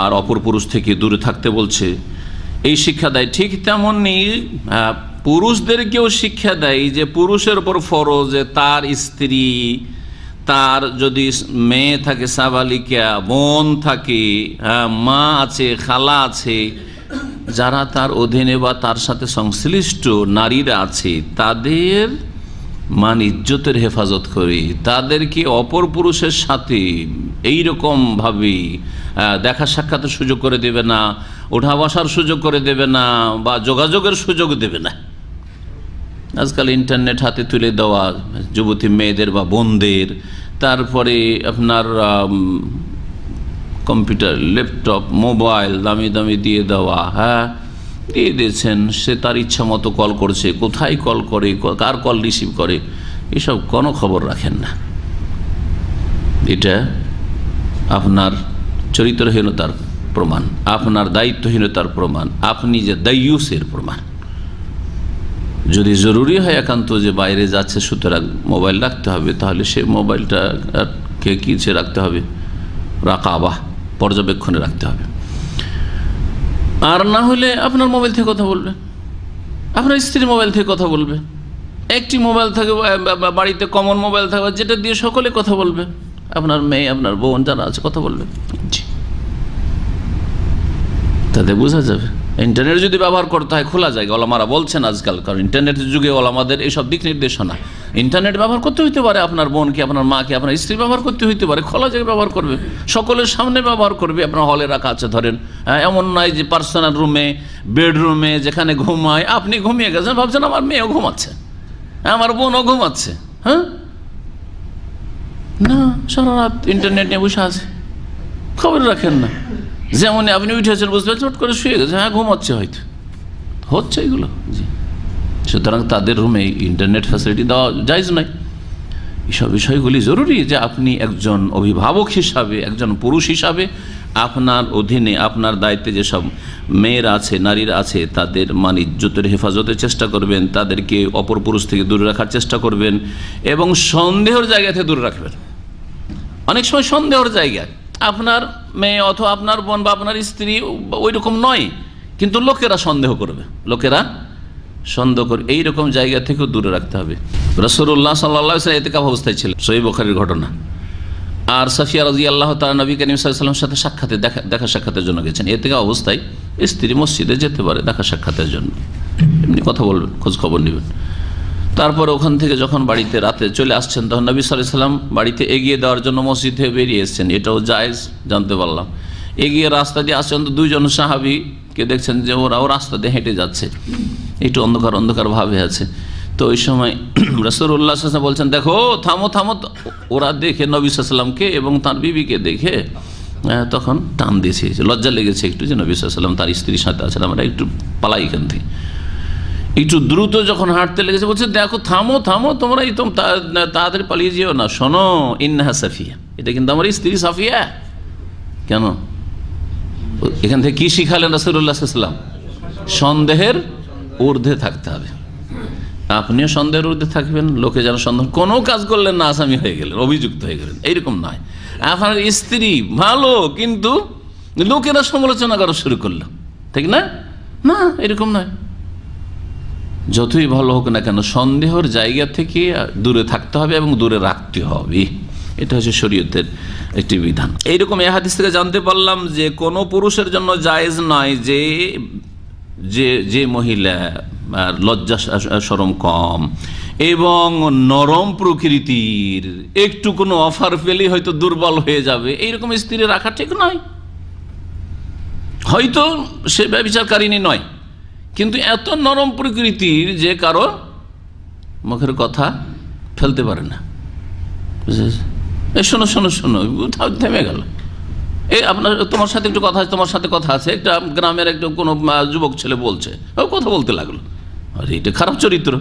আর অপর পুরুষ থেকে দূরে থাকতে বলছে, এই শিক্ষা দেয়, ঠিক তেমনি পুরুষদেরকেও শিক্ষা দেয় যে পুরুষের উপর ফরজ যে তার স্ত্রী, তার যদি মেয়ে থাকে, সাবালিকা, বোন থাকে, মা আছে, খালা আছে, যারা তার অধীনে বা তার সাথে সংশ্লিষ্ট নারীরা আছে, তাদের মান ইজ্জতের হেফাজত করে তাদেরকে অপর পুরুষের সাথে এইরকম ভাবে দেখা সাক্ষাতের সুযোগ করে দেবে না, ওঠা বসার সুযোগ করে দেবে না, বা যোগাযোগের সুযোগ দেবে না। আজকাল ইন্টারনেট হাতে তুলে দেওয়া যুবতী মেয়েদের বা বোনদের, তারপরে আপনার কম্পিউটার, ল্যাপটপ, মোবাইল দামি দামি দিয়ে দেওয়া, দিয়ে দিয়েছেন, সে তার ইচ্ছা মতো কল করছে, কোথায় কল করে, কার কল রিসিভ করে, এসব কোনো খবর রাখেন না। এটা আপনার চরিত্রহীনতার প্রমাণ, আপনার দায়িত্বহীনতার প্রমাণ, আপনি যে দায়ুসের প্রমাণ। যদি জরুরি হয় একান্ত যে বাইরে যাচ্ছে সুতরাং মোবাইল রাখতে হবে, তাহলে সে মোবাইলটাকে কিছে রাখতে হবে, রাকাবা, পর্যবেক্ষণে রাখতে হবে। আর না হলে আপনার মোবাইল থেকে কথা বলবে, আপনার স্ত্রীর মোবাইল থেকে কথা বলবে, একটি মোবাইল থাকে বাড়িতে, কমন মোবাইল থাকবে যেটা দিয়ে সকলে কথা বলবে, আপনার মেয়ে, আপনার বোন যারা আছে কথা বলবে। জি, তাতে বোঝা যাবে। ইন্টারনেট যদি ব্যবহার করতে হয় খোলা জায়গা, ওলামারা বলছেন আজকাল, কারণ ইন্টারনেটের যুগে ওলামাদের এইসব দিক নির্দেশনা, ইন্টারনেট ব্যবহার করতে হইতে পারে, আপনার বোনকে, আপনার মাকে, আপনার স্ত্রী ব্যবহার করতে হইতে পারে, খোলা জায়গায় ব্যবহার করবে, সকলের সামনে ব্যবহার করবে। আপনার হলে রাখা আছে ধরেন, এমন নয় যে পার্সোনাল রুমে, বেডরুমে যেখানে ঘুমায় আপনি ঘুমিয়ে গেছেন, ভাবছেন আমার মেয়েও ঘুমাচ্ছে, আমার বোনও ঘুমাচ্ছে, হ্যাঁ না, সারা রাত ইন্টারনেট নিয়ে বসে আছে, খবর রাখেন না। যেমন আপনি উঠেছেন, বুঝতে চট করে শুয়ে গেছে, হ্যাঁ ঘুমাচ্ছে, হয়তো হচ্ছে এগুলো। জি, সুতরাং তাদের রুমে ইন্টারনেট ফ্যাসিলিটি দেওয়া জায়েজ নয়। এইসব বিষয়গুলি জরুরি যে আপনি একজন অভিভাবক হিসাবে, একজন পুরুষ হিসাবে আপনার অধীনে আপনার দায়িত্বে যেসব মেয়েরা আছে, নারীরা আছে, তাদের ইজ্জতের হেফাজতের চেষ্টা করবেন, তাদেরকে অপর পুরুষ থেকে দূরে রাখার চেষ্টা করবেন এবং সন্দেহের জায়গা থেকে দূরে রাখবেন। অনেক সময় সন্দেহের জায়গায় আপনার মেয়ে অথবা আপনার বোন বা আপনার স্ত্রী ওই রকম নয়, কিন্তু লোকেরা সন্দেহ করবে, লোকেরা সন্দেহ করবে, এইরকম জায়গা থেকেও দূরে রাখতে হবে। রাসূলুল্লাহ সাল্লাল্লাহু আলাইহি ওয়াসাল্লাম ইতিকাফ অবস্থায় ছিলেন, সহিহ বুখারীর ঘটনা। আর সাফিয়া রাদিয়াল্লাহু তাআলা নবী করিম সাল্লাল্লাহু আলাইহি ওয়াসাল্লামের সাথে সাক্ষাতে দেখা সাক্ষাতের জন্য গেছেন। ইতিকাফ অবস্থায় স্ত্রী মসজিদে যেতে পারে দেখা সাক্ষাতের জন্য, এমনি কথা বলবেন, খোঁজ খবর নেবেন। তারপর ওখান থেকে যখন বাড়িতে রাতে চলে আসছেন, তখন নবী সাল্লাল্লাহু আলাইহি ওয়াসাল্লাম বাড়িতে এগিয়ে দেওয়ার জন্য মসজিদ থেকে বেরিয়ে এসেছেন, এটাও জায়েজ জানতে পারলাম। এগিয়ে রাস্তা দিয়ে আসছেন তো দুইজন সাহাবীকে দেখছেন যে ওরাও রাস্তা দিয়ে হেঁটে যাচ্ছে, একটু অন্ধকার অন্ধকার ভাবে আছে। তো ওই সময় রাসূলুল্লাহ সাল্লাল্লাহু আলাইহি ওয়াসাল্লাম বলছেন, দেখো থামো থামো। ওরা দেখে নবী সাল্লাল্লাহু আলাইহি ওয়াসাল্লামকে এবং তার বিবিকে দেখে তখন টান দিয়েছে, লজ্জা লেগেছে একটু যে নবী সাল্লাল্লাহু আলাইহি ওয়াসাল্লাম তার স্ত্রীর সাথে আছেন, আমরা একটু পালাই এখান থেকে। একটু দ্রুত যখন হাঁটতে লেগেছে বলছে, দেখো থামো থামো, তোমরা এই তো তাড়াতাড়ি পালিয়ে যেও না, শোনো ইন্নাহা সাফিয়া, এটা কিন্তু আমার স্ত্রী সাফিয়া। কেন? এখান থেকে কি শিখালেন রাসূলুল্লাহ সাল্লাল্লাহু আলাইহি ওয়াসাল্লাম? সন্দেহের ঊর্ধ্বে থাকতে হবে। আপনিও সন্দেহের ঊর্ধ্বে থাকবেন, লোকে যেন সন্দেহ, কোনো কাজ করলেন না আসামি হয়ে গেলেন, অভিযুক্ত হয়ে গেলেন, এইরকম নয়। আপনার স্ত্রী ভালো, কিন্তু লোকেরা সমালোচনা করা শুরু করলো, ঠিক না? না, এরকম নয়। যতই ভালো হোক না কেন সন্দেহের জায়গা থেকে দূরে থাকতে হবে এবং দূরে রাখতে হবে, এটা হচ্ছে শরীয়তের একটি বিধান। এইরকম এই হাদিস থেকে জানতে পারলাম যে কোনো পুরুষের জন্য জায়েজ নয় যে যে মহিলা লজ্জা শরম কম এবং নরম প্রকৃতির, একটু কোনো অফার পেলেই হয়তো দুর্বল হয়ে যাবে, এইরকম স্ত্রী রাখা ঠিক নয়। হয়তো সে ব্যভিচারকারিণী নয়, কিন্তু এত নরম প্রকৃতির যে কারো মুখের কথা ফেলতে পারে না। শোনো শোনো শোনো, থেমে গেল, এই আপনার তোমার সাথে একটু কথা আছে, তোমার সাথে কথা আছে, একটা গ্রামের একটা কোনো যুবক ছেলে বলছে, কথা বলতে লাগলো। আরে এটা খারাপ চরিত্র,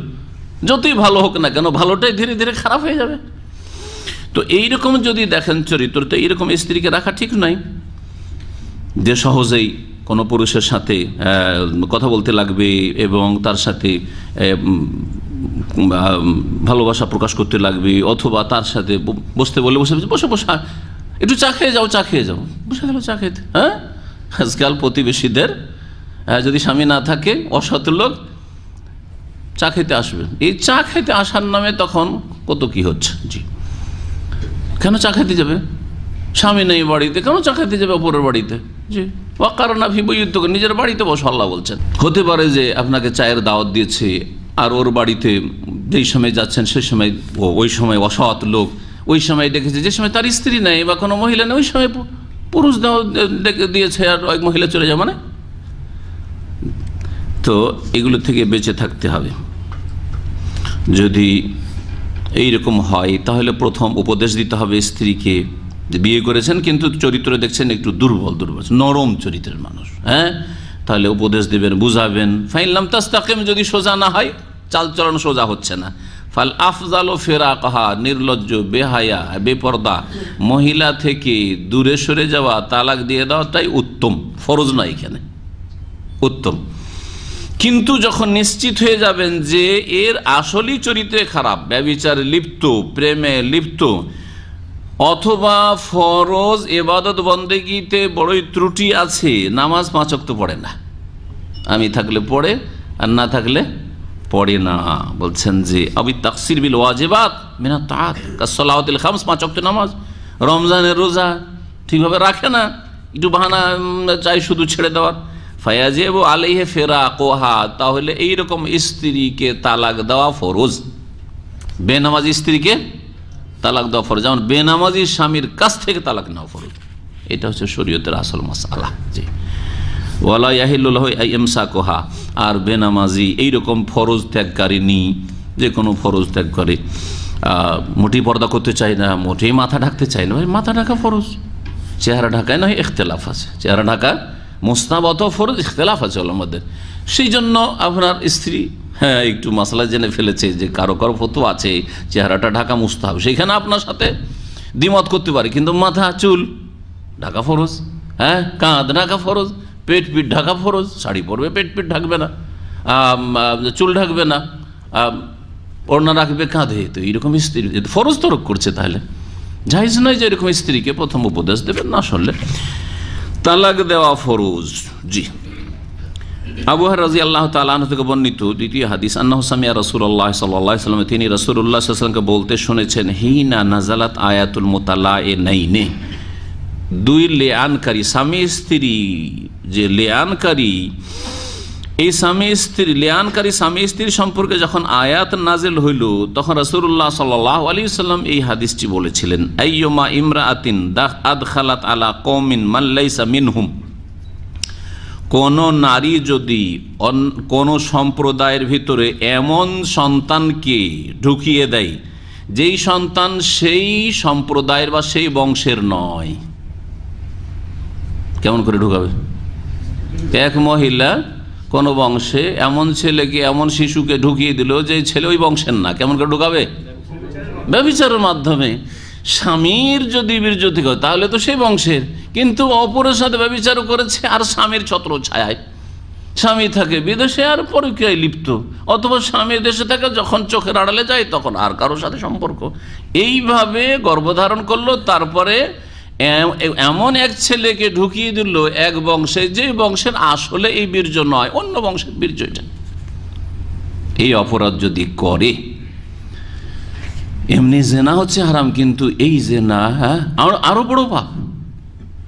যতই ভালো হোক না কেন ভালোটাই ধীরে ধীরে খারাপ হয়ে যাবে। তো এইরকম যদি দেখেন চরিত্র, তো এইরকম স্ত্রীকে রাখা ঠিক নয় যে সহজেই কোনো পুরুষের সাথে কথা বলতে লাগবে এবং তার সাথে ভালোবাসা প্রকাশ করতে লাগবে, অথবা তার সাথে বসতে বলে বসে বসে বসে একটু চা খেয়ে যাও, চা খেয়ে যাও, বসে গেল চা খেতে। হ্যাঁ, আজকাল প্রতিবেশীদের যদি স্বামী না থাকে, অসৎ লোক চা খেতে আসবে, এই চা খেতে আসার নামে তখন কত কি হচ্ছে। জি, কেন চা খেতে যাবে? স্বামী নেই বাড়িতে, কেন চা খেতে যাবে অপরের বাড়িতে? জি, ওয়াকারনা ফি বুয়ুতিকুম, নিজের বাড়িতে বসো, আল্লাহ বলছেন। হতে পারে যে আপনাকে চায়ের দাওয়াত দিয়েছে, আর ওর বাড়িতে যেই সময় যাচ্ছেন সেই সময় ওই সময় অসৎ লোক ওই সময় দেখেছে, যে সময় তার স্ত্রী নেই বা কোনো মহিলা নেই, ওই সময় পুরুষ ডেকে দিয়েছে আর ওই মহিলা চলে যায়, মানে। তো এগুলো থেকে বেঁচে থাকতে হবে। যদি এইরকম হয় তাহলে প্রথম উপদেশ দিতে হবে স্ত্রীকে, বিয়ে করেছেন কিন্তু চরিত্র দেখছেন একটু দুর্বল, নরম চরিত্রের মানুষ, হ্যাঁ, তাহলে উপদেশ দেবেন, বুঝাবেন। ফাইনলাম তাস্তাকিম, যদি সোজা না হয়, চালচলন সোজা হচ্ছে না, ফাল আফজাল ফিরাকহা, নির্লজ্জ, বেহায়া, বেপর্দা মহিলা থেকে দূরে সরে যাওয়া, তালাক দিয়ে দেওয়াটাই উত্তম, ফরজ নয় এখানে, উত্তম। কিন্তু যখন নিশ্চিত হয়ে যাবেন যে এর আসলই চরিত্রে খারাপ, ব্যভিচারে লিপ্ত, প্রেমে লিপ্ত, অথবা ফরজ ইবাদত বন্দেগীতে বড়ই ত্রুটি আছে, নামাজ 5 ওয়াক্ত পড়ে না, আমি থাকলে পড়ে আর না থাকলে পড়ে না, বলছেন যে আবি তাকসির বিল ওয়াজিবাত মিনাত তাআত কাসসালাওয়াতিল খামস, 5 ওয়াক্ত নামাজ, রমজানের রোজা ঠিকভাবে রাখে না, একটু বাহানা চাই শুধু ছেড়ে দেওয়ার, ফায়াজিবু আলাইহি ফিরাকুহা, তাহলে এইরকম স্ত্রীকে তালাক দেওয়া ফরজ। বেনামাজি স্ত্রীকে তালাক দেওয়া ফরজ, যেমন বেনামাজি স্বামীর কাছ থেকে তালাক নেওয়া ফরজ। এটা হচ্ছে শরীয়তের আসল মাসআলা। জি, ওয়ালা ইয়াহিল্লু লাহু আইয়ামসাকুহা, আর বেনামাজি এইরকম ফরজ ত্যাগকারিনী, যে কোনো ফরজ ত্যাগ করে, মোটেই পর্দা করতে চায় না, মোটেই মাথা ঢাকতে চায় না, মাথা ঢাকা ফরজ, চেহারা ঢাকায় নয়, ইখতিলাফ আছে, চেহারা ঢাকা মুস্তাহাব অথবা ফরজ, ইখতিলাফ আছে ওলামাদের। সেই জন্য আপনার স্ত্রী একটু মাসলা জেনে ফেলেছে যে কারো কারো ফতোয়া আছে চেহারাটা ঢাকা মুস্তাহাব, সেইখানে আপনার সাথে দ্বিমত করতে পারে, কিন্তু মাথা চুল ঢাকা ফরজ। হ্যাঁ, কাঁধ ঢাকা ফরজ, পেট পিঠ ঢাকা ফরজ, শাড়ি পরবে, পেট পিঠ ঢাকবে না, চুল ঢাকবে না, ওড়না রাখবে কাঁধে। তো এইরকম স্ত্রী ফরজ তরক করছে, তাহলে জায়েজ নয় যে এরকম স্ত্রীকে প্রথম উপদেশ দেবেন, না শুনলে তালাক দেওয়া ফরজ। জি, আবু হুরায়রা রাদিয়াল্লাহু তাআলা আনহু থেকে বর্ণিত দ্বিতীয় হাদিস, আন্নাহু সামিয়া রাসূলুল্লাহ সাল্লাল্লাহু আলাইহি ওয়াসাল্লাম, তিনি রাসূলুল্লাহ সাল্লাল্লাহু আলাইহি ওয়াসাল্লামকে বলতে শুনেছেন, হিনা নাজালাত আয়াতুল মুতালাইনাইনে, দুই লিআনকারী স্বামী স্ত্রী, যে লিআনকারী, এই লিআনকারী স্বামী স্ত্রী সম্পর্কে যখন আয়াত নাজিল হইল, তখন রাসূলুল্লাহ সাল্লাল্লাহু আলাইহি ওয়াসাল্লাম এই হাদিসটি বলেছিলেন, আইয়ুমা ইমরাআতিন আদখালাত আলা কওমিন মান লাইসা মিনহুম, কোন নারী যদি কোন সম্প্রদায়ের ভিতরে এমন সন্তানকে ঢুকিয়ে দেয় যেই সন্তান সেই সম্প্রদায়ের বা সেই বংশের নয়। কেমন করে ঢুকাবে? এক মহিলা কোন বংশে এমন ছেলেকে, এমন শিশুকে ঢুকিয়ে দিল যে ছেলে ওই বংশের না, কেমন করে ঢুকাবে? ব্যভিচারের মাধ্যমে। স্বামীর যদি বীর্যতি হয় তাহলে তো সেই বংশের, কিন্তু অপরের সাথে ব্যভিচার করেছে আর স্বামীর ছত্র ছায়, স্বামী থাকে বিদেশে আর পরকীয়ায় লিপ্ত, অথবা স্বামী দেশে থাকে, যখন চোখের আড়ালে যায় তখন আর কারোর সাথে সম্পর্ক, এইভাবে গর্ভধারণ করলো। তারপরে এমন এক ছেলেকে ঢুকিয়ে দিল এক বংশে, যে বংশের আসলে এই বীর্য নয়, অন্য বংশের বীর্য এটা। এই অপরাধ যদি করে, এমনি জেনা হচ্ছে হারাম, কিন্তু এই জেনা আরো বড় পাপ,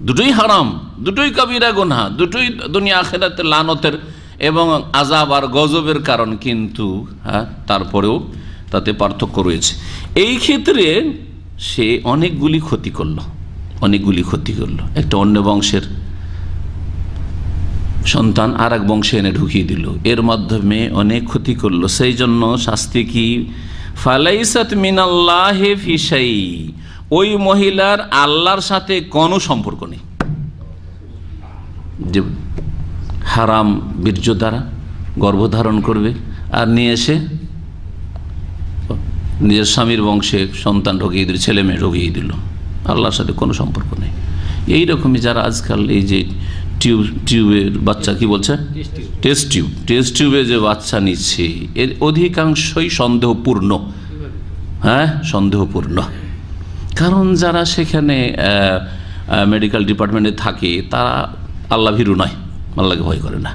দুটোই হারাম, দুটোই কবিরা গুনাহ, দুটোই দুনিয়া আখিরাতে লানতের এবং আযাব আর গজবের কারণ, কিন্তু তারপরেও তাতে পার্থক্য রয়েছে। এই ক্ষেত্রে সে অনেকগুলি ক্ষতি করলো। একটা অন্য বংশের সন্তান আর এক বংশে এনে ঢুকিয়ে দিল, এর মাধ্যমে অনেক ক্ষতি করলো। সেই জন্য শাস্তি কি? ফালাইসাত মিনাল্লাহি ফি শাই, ওই মহিলার আল্লাহর সাথে কোনো সম্পর্ক নেই। যে হারাম বীর্য দ্বারা গর্ভধারণ করবে আর নিয়ে এসে নিজের স্বামীর বংশে সন্তান ঢুকিয়ে দিল, ছেলে মেয়ে ঢুকিয়ে দিল, আল্লাহর সাথে কোনো সম্পর্ক নেই। এইরকমই যারা আজকাল এই যে টিউবের বাচ্চা, কি বলছে, টেস্ট টিউবে যে বাচ্চা নিচ্ছে, এর অধিকাংশই সন্দেহপূর্ণ। সন্দেহপূর্ণ। কারণ যারা সেখানে মেডিকেল ডিপার্টমেন্টে থাকে তারা আল্লাহ ভীরু নয়, আল্লাহকে ভয় করে না।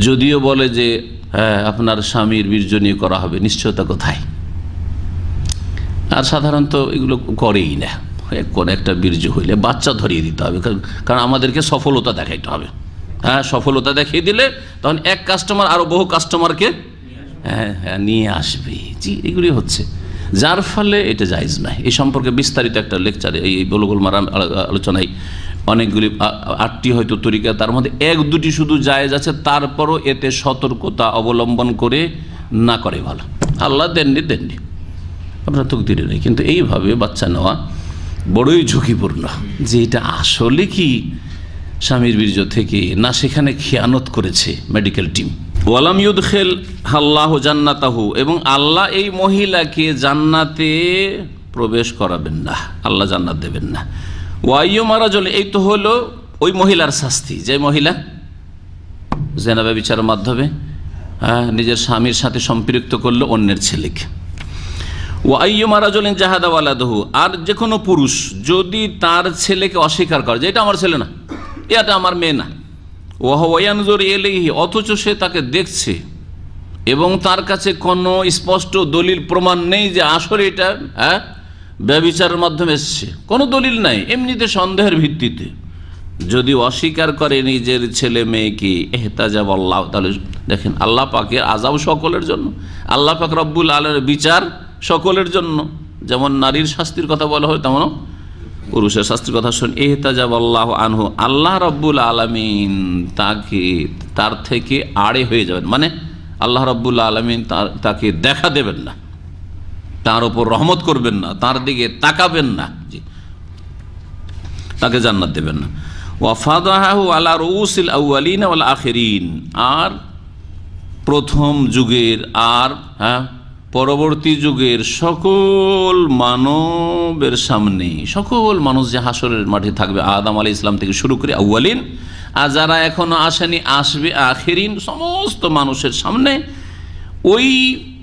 যদিও বলে যে আপনার স্বামীর বীর্য নিয়ে করা হবে, নিশ্চয়তা কোথায়? আর সাধারণত এগুলো করেই না। কোন একটা বীর্য হইলে বাচ্চা ধরিয়ে দিতে হবে, কারণ আমাদেরকে সফলতা দেখাইতে হবে। সফলতা দেখিয়ে দিলে তখন এক কাস্টমার আরো বহু কাস্টমারকে নিয়ে আসবে। জি, এগুলি হচ্ছে, যার ফলে এটা জায়েজ নয়। এই সম্পর্কে বিস্তারিত একটা লেকচারে, এই বুলুগুল মারাম আলোচনায় অনেকগুলি 8টি হয়তো তরিকা, তার মধ্যে 1-2টি শুধু জায়েজ আছে, তারপরও এতে সতর্কতা অবলম্বন করে না করে ভালো। আল্লাহ দেননি, আপনার তকদিরে নেই, কিন্তু এইভাবে বাচ্চা নেওয়া বড়ই ঝুঁকিপূর্ণ। যে এটা আসলে কি স্বামীর বীর্য থেকে, না সেখানে খেয়ানত করেছে মেডিকেল টিম। ওয়ালাম ইউদখিল আল্লাহু জান্নাতাহু, এবং আল্লাহ এই মহিলাকে জান্নাতে প্রবেশ করাবেন না, আল্লাহ জান্নাত দেবেন না। ওয়াইয়ুমা রাজুল, এই তো হলো ওই মহিলার শাস্তি, যে মহিলা জিনা ব্যভিচারের মাধ্যমে নিজের স্বামীর সাথে সম্পৃক্ত করলো অন্যের ছেলেকে। ওয়াইয়ুমা রাজুলিন জাহাদা ওয়ালাদহু, আর যে কোনো পুরুষ যদি তার ছেলেকে অস্বীকার করে যে এটা আমার ছেলে না, এটা আমার মেয়ে না, ওয়ায়ানজুর ইলাইহি, অথচ সে তাকে দেখছে এবং তার কাছে কোনো স্পষ্ট দলিল প্রমাণ নেই যে আসলে এটা ব্যভিচারের মাধ্যমে এসছে, কোনো দলিল নাই, এমনিতে সন্দেহের ভিত্তিতে যদি অস্বীকার করে নিজের ছেলে মেয়েকে, ইহতাজাব আল্লাহ, তাহলে দেখেন আল্লাহ পাকের আযাব সকলের জন্য, আল্লাহ পাক রব্বুল আলামিনের বিচার সকলের জন্য। যেমন নারীর শাস্তির কথা বলা হয়, তেমন পুরুষের শাস্তির কথা শুন। ইহতাজাব আল্লাহ আনহু, আল্লাহ রব্বুল আলামিন তার থেকে আড়ে হয়ে যাবেন, মানে আল্লাহ রব্বুল আলামিন তাকে দেখা দেবেন না, তার উপর রহমত করবেন না, তার দিকে তাকাবেন না, জি, তাকে জান্নাত দেবেন না। ওয়াফাদাহু আলা রুউসিল আউয়ালিন ওয়াল আখিরিন, আর প্রথম যুগের আর পরবর্তী যুগের সকল মানবের সামনে, সকল মানুষ যে হাসরের মাঠে থাকবে, আদম আলাইহিস সালাম থেকে শুরু করে আউয়ালিন, আর যারা এখনো আসেনি আসবে আখিরিন, সমস্ত মানুষের সামনে ওই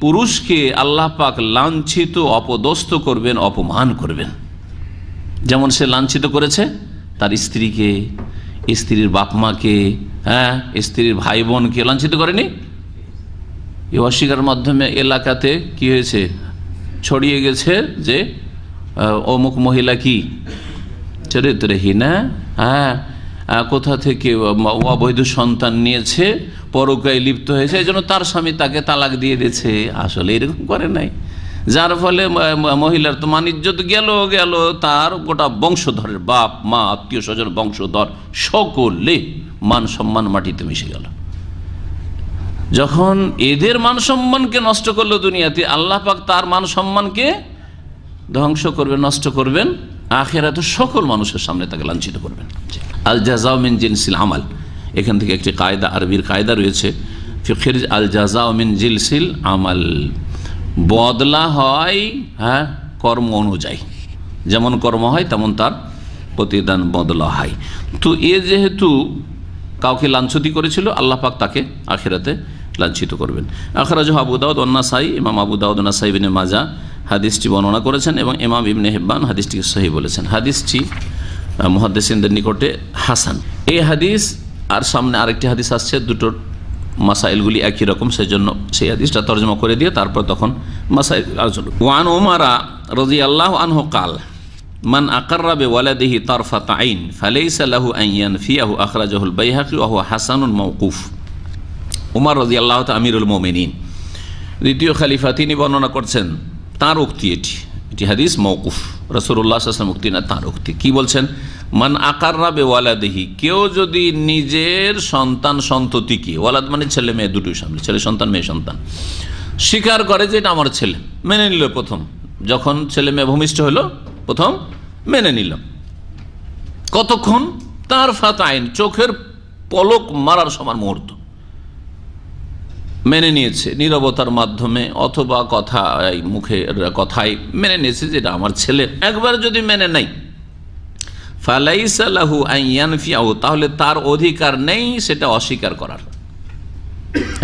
পুরুষকে আল্লাহ পাক লাঞ্ছিত, অপদস্থ করবেন, অপমান করবেন। যেমন সে লাঞ্ছিত করেছে তার স্ত্রীকে, স্ত্রীর বাপ মাকে, স্ত্রীর ভাই বোনকে লাঞ্ছিত করেনি? এই অস্বীকার মাধ্যমে এলাকাতে কি হয়েছে, ছড়িয়ে গেছে যে অমুক মহিলা কি চরিত্রহীনা, কোথা থেকে অবৈধ সন্তান নিয়েছে, পরকীয়ায় লিপ্ত হয়েছে, এই জন্য তার স্বামী তাকে তালাক দিয়ে দিয়েছে। আসলে এরকম করে নাই, যার ফলে মহিলার তো মান ইজ্জত গেল, তার গোটা বংশধরের বাপ মা আত্মীয় স্বজন বংশধর সকলে মান সম্মান মাটিতে মিশে গেল। যখন এদের মান সম্মানকে নষ্ট করলো দুনিয়াতে, আল্লাহ পাক তার মান সম্মানকে ধ্বংস করবেন, নষ্ট করবেন আখিরাতে সকল মানুষের সামনে তাকে লাঞ্ছিত করবেন। আল জাযাউ মিন জিনসিল আমাল, এখান থেকে একটি কায়দা, আরবির কায়দা রয়েছে ফিকহের, আল জাযাউ মিন জিনসিল আমাল, বদলা হয় কর্ম অনুযায়ী, যেমন কর্ম হয় তেমন তার প্রতিদান বদলা হয়। তো এ যেহেতু কাউকে লাঞ্ছিত করেছিল, আল্লাহ পাক তাকে আখিরাতে লাঞ্ছিত করবেন। আখরাজাহু আবু দাউদ ওয়ান নাসাই, ইমাম আবু দাউদ, নাসাই, ইবনে মাজাহ হাদিসটি বর্ণনা করেছেন এবং ইমাম ইবনে হিব্বান হাদিসটিকে সহিহ বলেছেন। হাদিসটি মুহাদ্দিসিনদের নিকটে হাসান। এই হাদিস আর সামনে আরেকটি হাদিস আসছে, দুটোর মাসাইলগুলি একই রকম, সেজন্য সেই হাদিসটা তরজমা করে দিয়ে তারপর তখন মাসাইল আলোচনা। ওয়ান উমারা রাদিয়াল্লাহু আনহু কাল মান আকাররা বিওয়ালাদিহি তারফাত আইন ফালাইসা লাহু আন ইয়ানফিয়াহু, আখরাজাহুল বাইহাকী ওয়া হুয়া হাসানুন মাওকুফ। উমর রাদিয়াল্লাহু তাআলা আমিরুল মুমিনিন, দ্বিতীয় খলিফা, তিনি বর্ণনা করছেন, তাঁর উক্তি এটি হাদিস মওকুফ, রাসূলুল্লাহ সাল্লাল্লাহু আলাইহি ওয়াসাল্লাম উক্তি না, তাঁর উক্তি। কি বলছেন? মান আকাররা বিওয়ালাদিহি, কেউ যদি নিজের সন্তান সন্ততিকে, ওয়ালাদ মানে ছেলে মেয়ে দুটোই সামনে, ছেলে সন্তান মেয়ে সন্তান, স্বীকার করে যে এটা আমার ছেলে, মেনে নিল, প্রথম যখন ছেলে মেয়ে ভূমিষ্ঠ হলো প্রথম মেনে নিল, কতক্ষণ? তার ফাত আইন, চোখের পলক মারার সমান মুহূর্ত মেনে নিয়েছে, নীরবতার মাধ্যমে অথবা কথায়, মুখের কথায় মেনে নিয়েছে যে এটা আমার ছেলে। একবার যদি মেনে নেয়, ফালাইসা লাহু আন ইয়ানফিয়াহু, তাহলে তার অধিকার নেই সেটা অস্বীকার করার।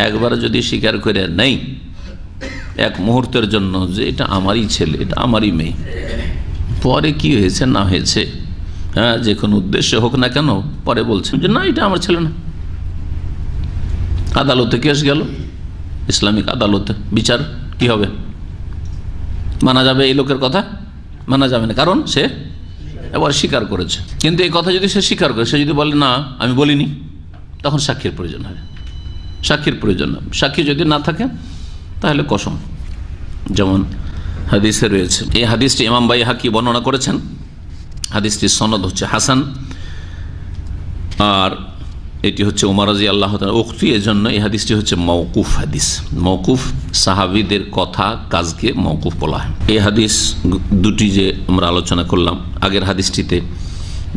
একবার যদি স্বীকার করে নেই এক মুহূর্তের জন্য যে এটা আমারই ছেলে, এটা আমারই মেয়ে, পরে কি হয়েছে না হয়েছে, যে কোনো উদ্দেশ্যে হোক না কেন, পরে বলছে যে না এটা আমার ছেলে না, আদালতে কেস গেল, ইসলামিক আদালতে বিচার, কি হবে? মানা যাবে এই লোকের কথা? মানা যাবে না, কারণ সে এবার স্বীকার করেছে। কিন্তু এই কথা যদি সে স্বীকার করে, সে যদি বলে না আমি বলিনি, তখন সাক্ষীর প্রয়োজন হবে, সাক্ষীর প্রয়োজন হবে। সাক্ষী যদি না থাকে তাহলে কসম, যেমন হাদিসে রয়েছে। এই হাদিসটি ইমাম বাইহাকী বর্ণনা করেছেন, হাদিসটির সনদ হচ্ছে হাসান, আর এটি হচ্ছে উমর রাদিয়াল্লাহু তাআলা উক্তি, এজন্য এই হাদিসটি হচ্ছে মওকুফ হাদিস। মওকুফ, সাহাবীদের কথা কাজকে মওকুফ বলা হয়। এই হাদিস দুটি যে আমরা আলোচনা করলাম, আগের হাদিসটিতে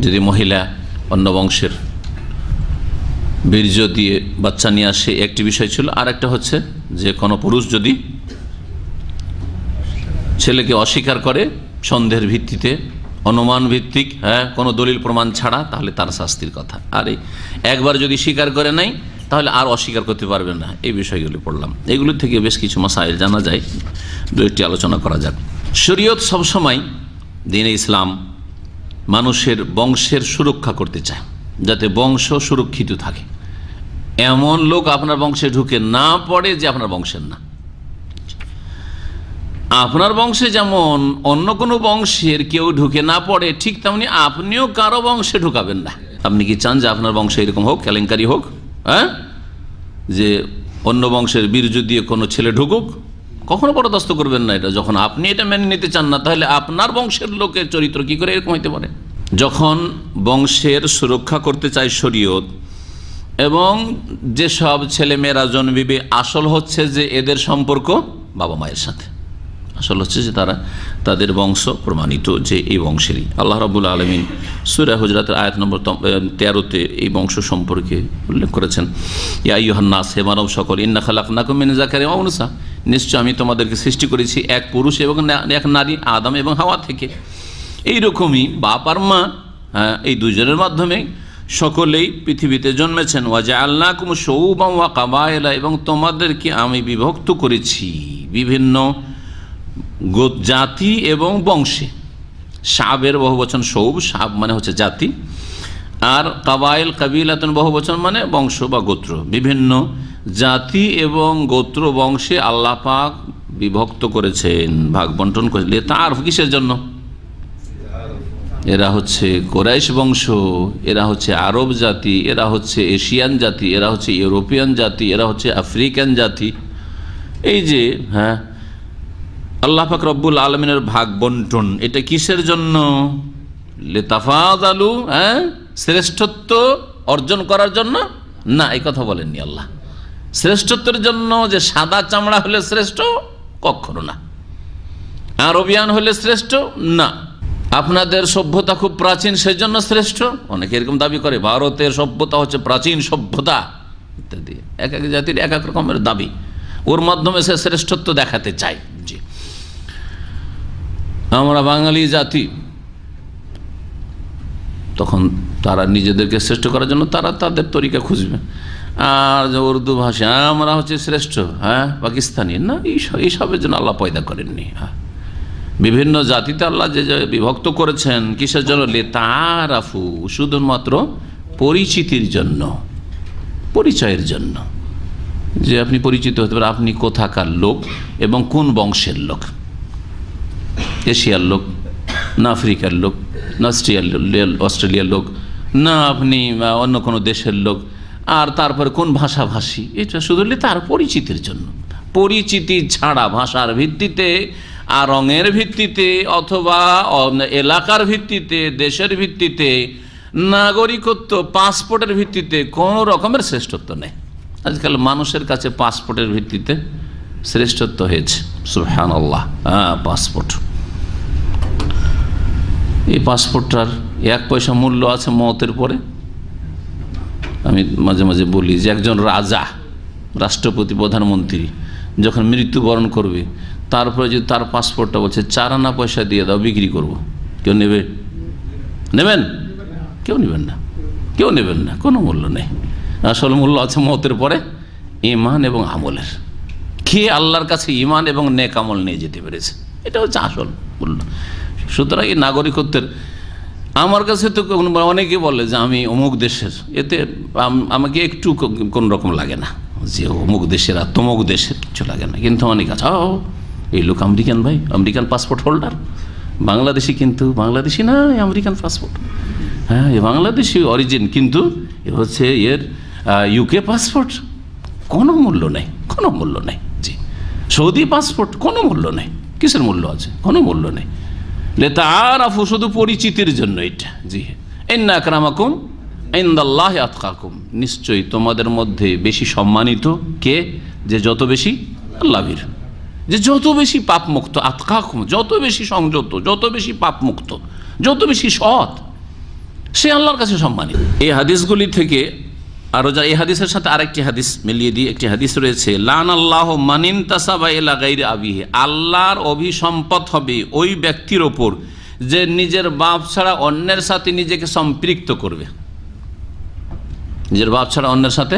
যদি মহিলা অন্য বংশের বীর্য দিয়ে বাচ্চা নিয়ে আসে একটি বিষয় ছিল, আর একটা হচ্ছে যে কোনো পুরুষ যদি ছেলেকে অস্বীকার করে সন্দেহের ভিত্তিতে, অনুমান ভিত্তিক, কোনো দলিল প্রমাণ ছাড়া, তাহলে তার শাস্তির কথা। আর একবার যদি স্বীকার করে নাই তাহলে আর অস্বীকার করতে পারবেন না। এই বিষয়গুলি পড়লাম, এগুলো থেকে বেশ কিছু মাসাইল জানা যায়, দু একটি আলোচনা করা যাক। শরীয়ত সবসময়, দ্বীন ইসলাম মানুষের বংশের সুরক্ষা করতে চায়, যাতে বংশ সুরক্ষিত থাকে, এমন লোক আপনার বংশে ঢুকে না পড়ে যে আপনার বংশের না। আপনার বংশে যেমন অন্য কোনো বংশের কেউ ঢুকে না পড়ে, ঠিক তেমনি আপনিও কারো বংশে ঢুকাবেন না। আপনি কি চান যে আপনার বংশে এরকম হোক, কেলেঙ্কারি হোক, যে অন্য বংশের বীর্য দিয়ে কোনো ছেলে ঢুকুক? কখনো বরদাস্ত করবেন না এটা। যখন আপনি এটা মেনে নিতে চান না, তাহলে আপনার বংশের লোকের চরিত্র কি করে এরকম হইতে পারে? যখন বংশের সুরক্ষা করতে চায় শরীয়ত, এবং যেসব ছেলেমেয়েরা জন্মিবে, আসল হচ্ছে যে এদের সম্পর্ক বাবা মায়ের সাথে, আসল হচ্ছে যে তারা, তাদের বংশ প্রমাণিত যে এই বংশেরই। আল্লাহ রাব্বুল আলামিন সূরা হুজরাতের আয়াত নম্বর 13-তে এই বংশ সম্পর্কে উল্লেখ করেছেন, ইয়া আইয়ুহান নাস, হে মানব সকল, ইন্না খালাকনাকুম মিন যাকারিন ওয়া উনসা, নিশ্চয় আমি তোমাদেরকে সৃষ্টি করেছি এক পুরুষ এবং এক নারী, আদম এবং হাওয়া থেকে। এইরকমই বাপ আর মা, এই দুজনের মাধ্যমে সকলেই পৃথিবীতে জন্মেছেন। ওয়াজআলনাকুম শুউবান ওয়া কাবায়লা, এবং তোমাদেরকে আমি বিভক্ত করেছি বিভিন্ন জাতি এবং বংশে। শাবের বহুবচন শৌব, শাব মানে হচ্ছে জাতি, আর কাবাইল কাবিলাতুন বহুবচন মানে বংশ বা গোত্র। বিভিন্ন জাতি এবং গোত্র বংশে আল্লাহ পাক বিভক্ত করেছেন, ভাগ বন্টন করেছেন। তার কিসের জন্য? এরা হচ্ছে কোরাইশ বংশ, এরা হচ্ছে আরব জাতি, এরা হচ্ছে এশিয়ান জাতি, এরা হচ্ছে ইউরোপিয়ান জাতি, এরা হচ্ছে আফ্রিকান জাতি। এই যে আল্লাহ পাক রব্বুল আলমিনের ভাগ বন্টন, এটা কিসের জন্য? লিতাফাদালু, শ্রেষ্ঠত্ব অর্জন করার জন্য না, এই কথা বলেননি আল্লাহ। শ্রেষ্ঠত্বের জন্য যে সাদা চামড়া হলে শ্রেষ্ঠ, কখনো না। আরবিয়ান হলে শ্রেষ্ঠ না। আপনাদের সভ্যতা খুব প্রাচীন, সেই জন্য শ্রেষ্ঠ, অনেকে এরকম দাবি করে। ভারতের সভ্যতা হচ্ছে প্রাচীন সভ্যতা ইত্যাদি, এক এক জাতির এক এক রকমের দাবি, ওর মাধ্যমে সে শ্রেষ্ঠত্ব দেখাতে চায়। জি, আমরা বাঙালি জাতি, তখন তারা নিজেদেরকে শ্রেষ্ঠ করার জন্য তারা তাদের তরিকা খুঁজবে। আর যে উর্দু ভাষা, আমরা হচ্ছে শ্রেষ্ঠ, পাকিস্তানি না, এইসবের জন্য আল্লাহ পয়দা করেননি। বিভিন্ন জাতিতে আল্লাহ যে বিভক্ত করেছেন, কিসের জন্য? লিতারাফু, শুধুমাত্র পরিচিতির জন্য, পরিচয়ের জন্য, যে আপনি পরিচিত হতে পারেন আপনি কোথাকার লোক এবং কোন বংশের লোক। এশিয়ার লোক না, আফ্রিকার লোক না, অস্ট্রেলিয়ার লোক না, আপনি অন্য কোনো দেশের লোক, আর তারপরে কোন ভাষাভাষী, এটা শুধু তার পরিচিতির জন্য। পরিচিতি ছাড়া ভাষার ভিত্তিতে আর রঙের ভিত্তিতে অথবা এলাকার ভিত্তিতে, দেশের ভিত্তিতে, নাগরিকত্ব পাসপোর্টের ভিত্তিতে কোনো রকমের শ্রেষ্ঠত্ব নেই। আজকাল মানুষের কাছে পাসপোর্টের ভিত্তিতে শ্রেষ্ঠত্ব হয়েছে। সুবহানাল্লাহ, পাসপোর্ট, এই পাসপোর্টটার 1 পয়সা মূল্য আছে মওতের পরে। আমি মাঝে মাঝে বলি যে একজন রাজা, রাষ্ট্রপতি, প্রধানমন্ত্রী যখন মৃত্যুবরণ করবে, তারপরে যদি তার পাসপোর্টটা বলছে 4 আনা পয়সা দিয়ে দাও, বিক্রি করব, কেউ নেবে? নেবেন? কেউ নেবেন না, কেউ নেবেন না, কোনো মূল্য নেই। আসল মূল্য আছে মওতের পরে ঈমান এবং আমলের। কে আল্লাহর কাছে ঈমান এবং নেক আমল নিয়ে যেতে পেরেছে, এটা হচ্ছে আসল মূল্য। সুতরাং এই নাগরিকত্বের, আমার কাছে তো অনেকে বলে যে আমি অমুক দেশের, এতে আমাকে একটু কোন রকম লাগে না যে অমুক দেশের আর তমুক দেশের, কিছু লাগে না। কিন্তু অনেক আছে, এই লোক আমেরিকান, ভাই আমেরিকান পাসপোর্ট হোল্ডার, বাংলাদেশি কিন্তু বাংলাদেশি না, আমেরিকান পাসপোর্ট, এ বাংলাদেশি অরিজিন, কিন্তু এ হচ্ছে এর ইউকে পাসপোর্ট। কোনো মূল্য নেই, কোনো মূল্য নেই। জি, সৌদি পাসপোর্ট, কোনো মূল্য নেই। কিসের মূল্য আছে? কোনো মূল্য নেই। লিতাআরাফু, শুধু পরিচিতির জন্য এটা। জি, ইন্না আকরামাকুম ইনদাল্লাহি আতকাকুম, নিশ্চয়ই তোমাদের মধ্যে বেশি সম্মানিত কে? যে যত বেশি আল্লাহর, যে যত বেশি পাপ মুক্ত। আতকাকুম, যত বেশি সংযত, যত বেশি পাপ মুক্ত, যত বেশি সৎ, সে আল্লাহর কাছে সম্মানিত। এই হাদিসগুলি থেকে আরো যা, এই হাদিসের সাথে আরেকটি হাদিস মিলিয়ে দিয়ে একটি হাদিস রয়েছে, লান আল্লাহ মান ইনতাসাবা ইলা গায়রি আবিহি, আল্লাহর অভিসম্পদ হবে ওই ব্যক্তির ওপর যে নিজের বাপ ছাড়া অন্যের সাথে নিজেকে সম্পৃক্ত করবে। নিজের বাপ ছাড়া অন্যের সাথে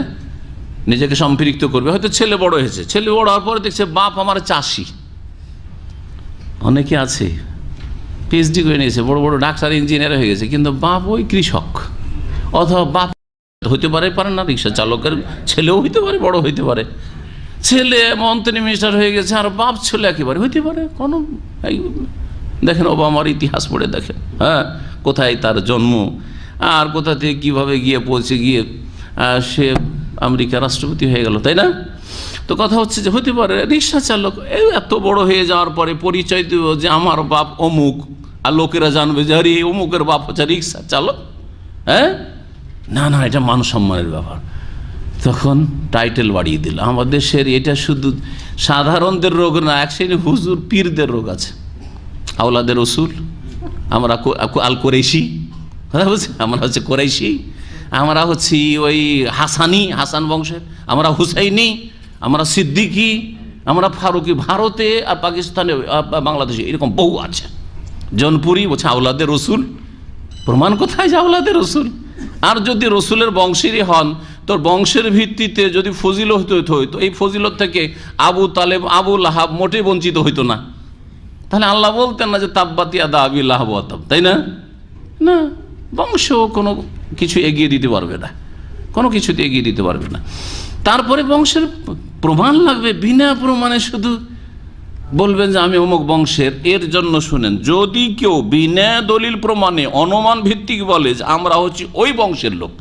নিজেকে সম্পৃক্ত করবে। হয়তো ছেলে বড় হয়েছে, ছেলে বড় হওয়ার পরে দেখছে বাপ আমার চাষি। অনেকে আছে পিএইচডি করে নিয়েছে, বড় বড় ডাক্তার, ইঞ্জিনিয়ার হয়ে গেছে, কিন্তু বাপ ওই কৃষক, অথবা বাপ হইতে পারে না, রিক্সা চালকের ছেলেও হইতে পারে, বড় হইতে পারে। ছেলে মন্ত্রী মিনিস্টার হয়ে গেছে, আর বাপ ছেলে একেবারে হইতে পারে কোনো। দেখেন ওবামার ইতিহাস পড়ে দেখেন, কোথায় তার জন্ম, আর কোথা থেকে কীভাবে গিয়ে পৌঁছে গিয়ে সে আমেরিকা রাষ্ট্রপতি হয়ে গেল, তাই না? তো কথা হচ্ছে যে হতে পারে রিক্সা চালক, এত বড় হয়ে যাওয়ার পরে পরিচয় দেব যে আমার বাপ অমুক, আর লোকেরা জানবে যে আরে অমুকের বাপ হচ্ছে রিক্সা চালক। না না, এটা মান সম্মানের ব্যাপার। তখন টাইটেল বাড়িয়ে দিল। আমাদের দেশের এটা শুধু সাধারণদের রোগ না, এক শ্রেণী হুজুর পীরদের রোগ আছে। আওলাদের রসুল, আমরা আল কোরাইশি, কথা বলছি, আমরা হচ্ছে কোরাইশি, আমরা হচ্ছি ওই হাসানি, হাসান বংশের, আমরা হুসাইনি, আমরা সিদ্দিকি, আমরা ফারুকি, ভারতে আর পাকিস্তানে বাংলাদেশে এরকম বহু আছে। জনপুরি বলছে আওলাদে রসুল, প্রমাণ কোথায় যে আওলাদে রসুল? আর যদি রসুলের বংশেরই হন, তোর বংশের ভিত্তিতে যদি ফজিলত হইতো, এই ফজিলত থেকে আবু তালেব, আবু লাহাব মোটেই বঞ্চিত হইতো না। তাহলে আল্লাহ বলতেন না যে তাব্বাতি আদা আবি লাহাব ওয়া তাব, তাই না? না, বংশ কোনো কিছু এগিয়ে দিতে পারবে না, কোনো কিছুতে এগিয়ে দিতে পারবে না। তারপরে বংশের প্রমাণ লাগবে, বিনা প্রমাণে শুধু বলবেন যে আমি অমুক বংশের। এর জন্য শুনেন, যদি কেউ বিনা দলিল প্রমাণে অনুমান ভিত্তিক বলে যে আমরা হচ্ছি ওই বংশের লোক,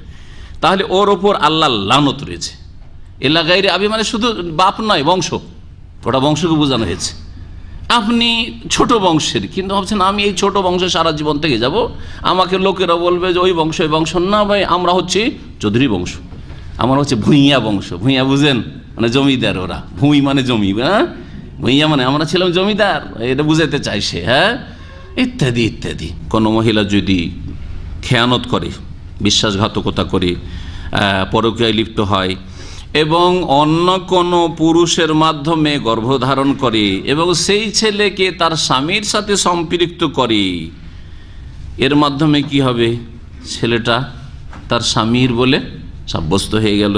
তাহলে ওর ওপর আল্লাহর লানত রয়েছে। এলাকায় আবি মানে শুধু বাপ নয়, বংশ, ওটা বংশকে বোঝানো হয়েছে। আপনি ছোট বংশের, কিন্তু ভাবছেন আমি এই ছোট বংশে সারা জীবন থেকে যাব, আমাকে লোকেরা বলবে যে ওই বংশ, ওই বংশ না ভাই, আমরা হচ্ছে চৌধুরী বংশ, আমার হচ্ছে ভূঁইয়া বংশ। ভূঁইয়া বুঝেন, মানে জমিদার। ওরা ভূঁই মানে জমি, হ্যাঁ, ভূঁইয়া মানে আমরা ছিলাম জমিদার, এটা বুঝাতে চাইছে, হ্যাঁ, ইত্যাদি ইত্যাদি। কোনো মহিলা যদি খেয়ানত করে, বিশ্বাসঘাতকতা করে, পরকীয়ায় লিপ্ত হয় এবং অন্য কোনো পুরুষের মাধ্যমে গর্ভধারণ করে এবং সেই ছেলেকে তার স্বামীর সাথে সম্পৃক্ত করে, এর মাধ্যমে কি হবে? ছেলেটা তার স্বামীর বলে সাব্যস্ত হয়ে গেল,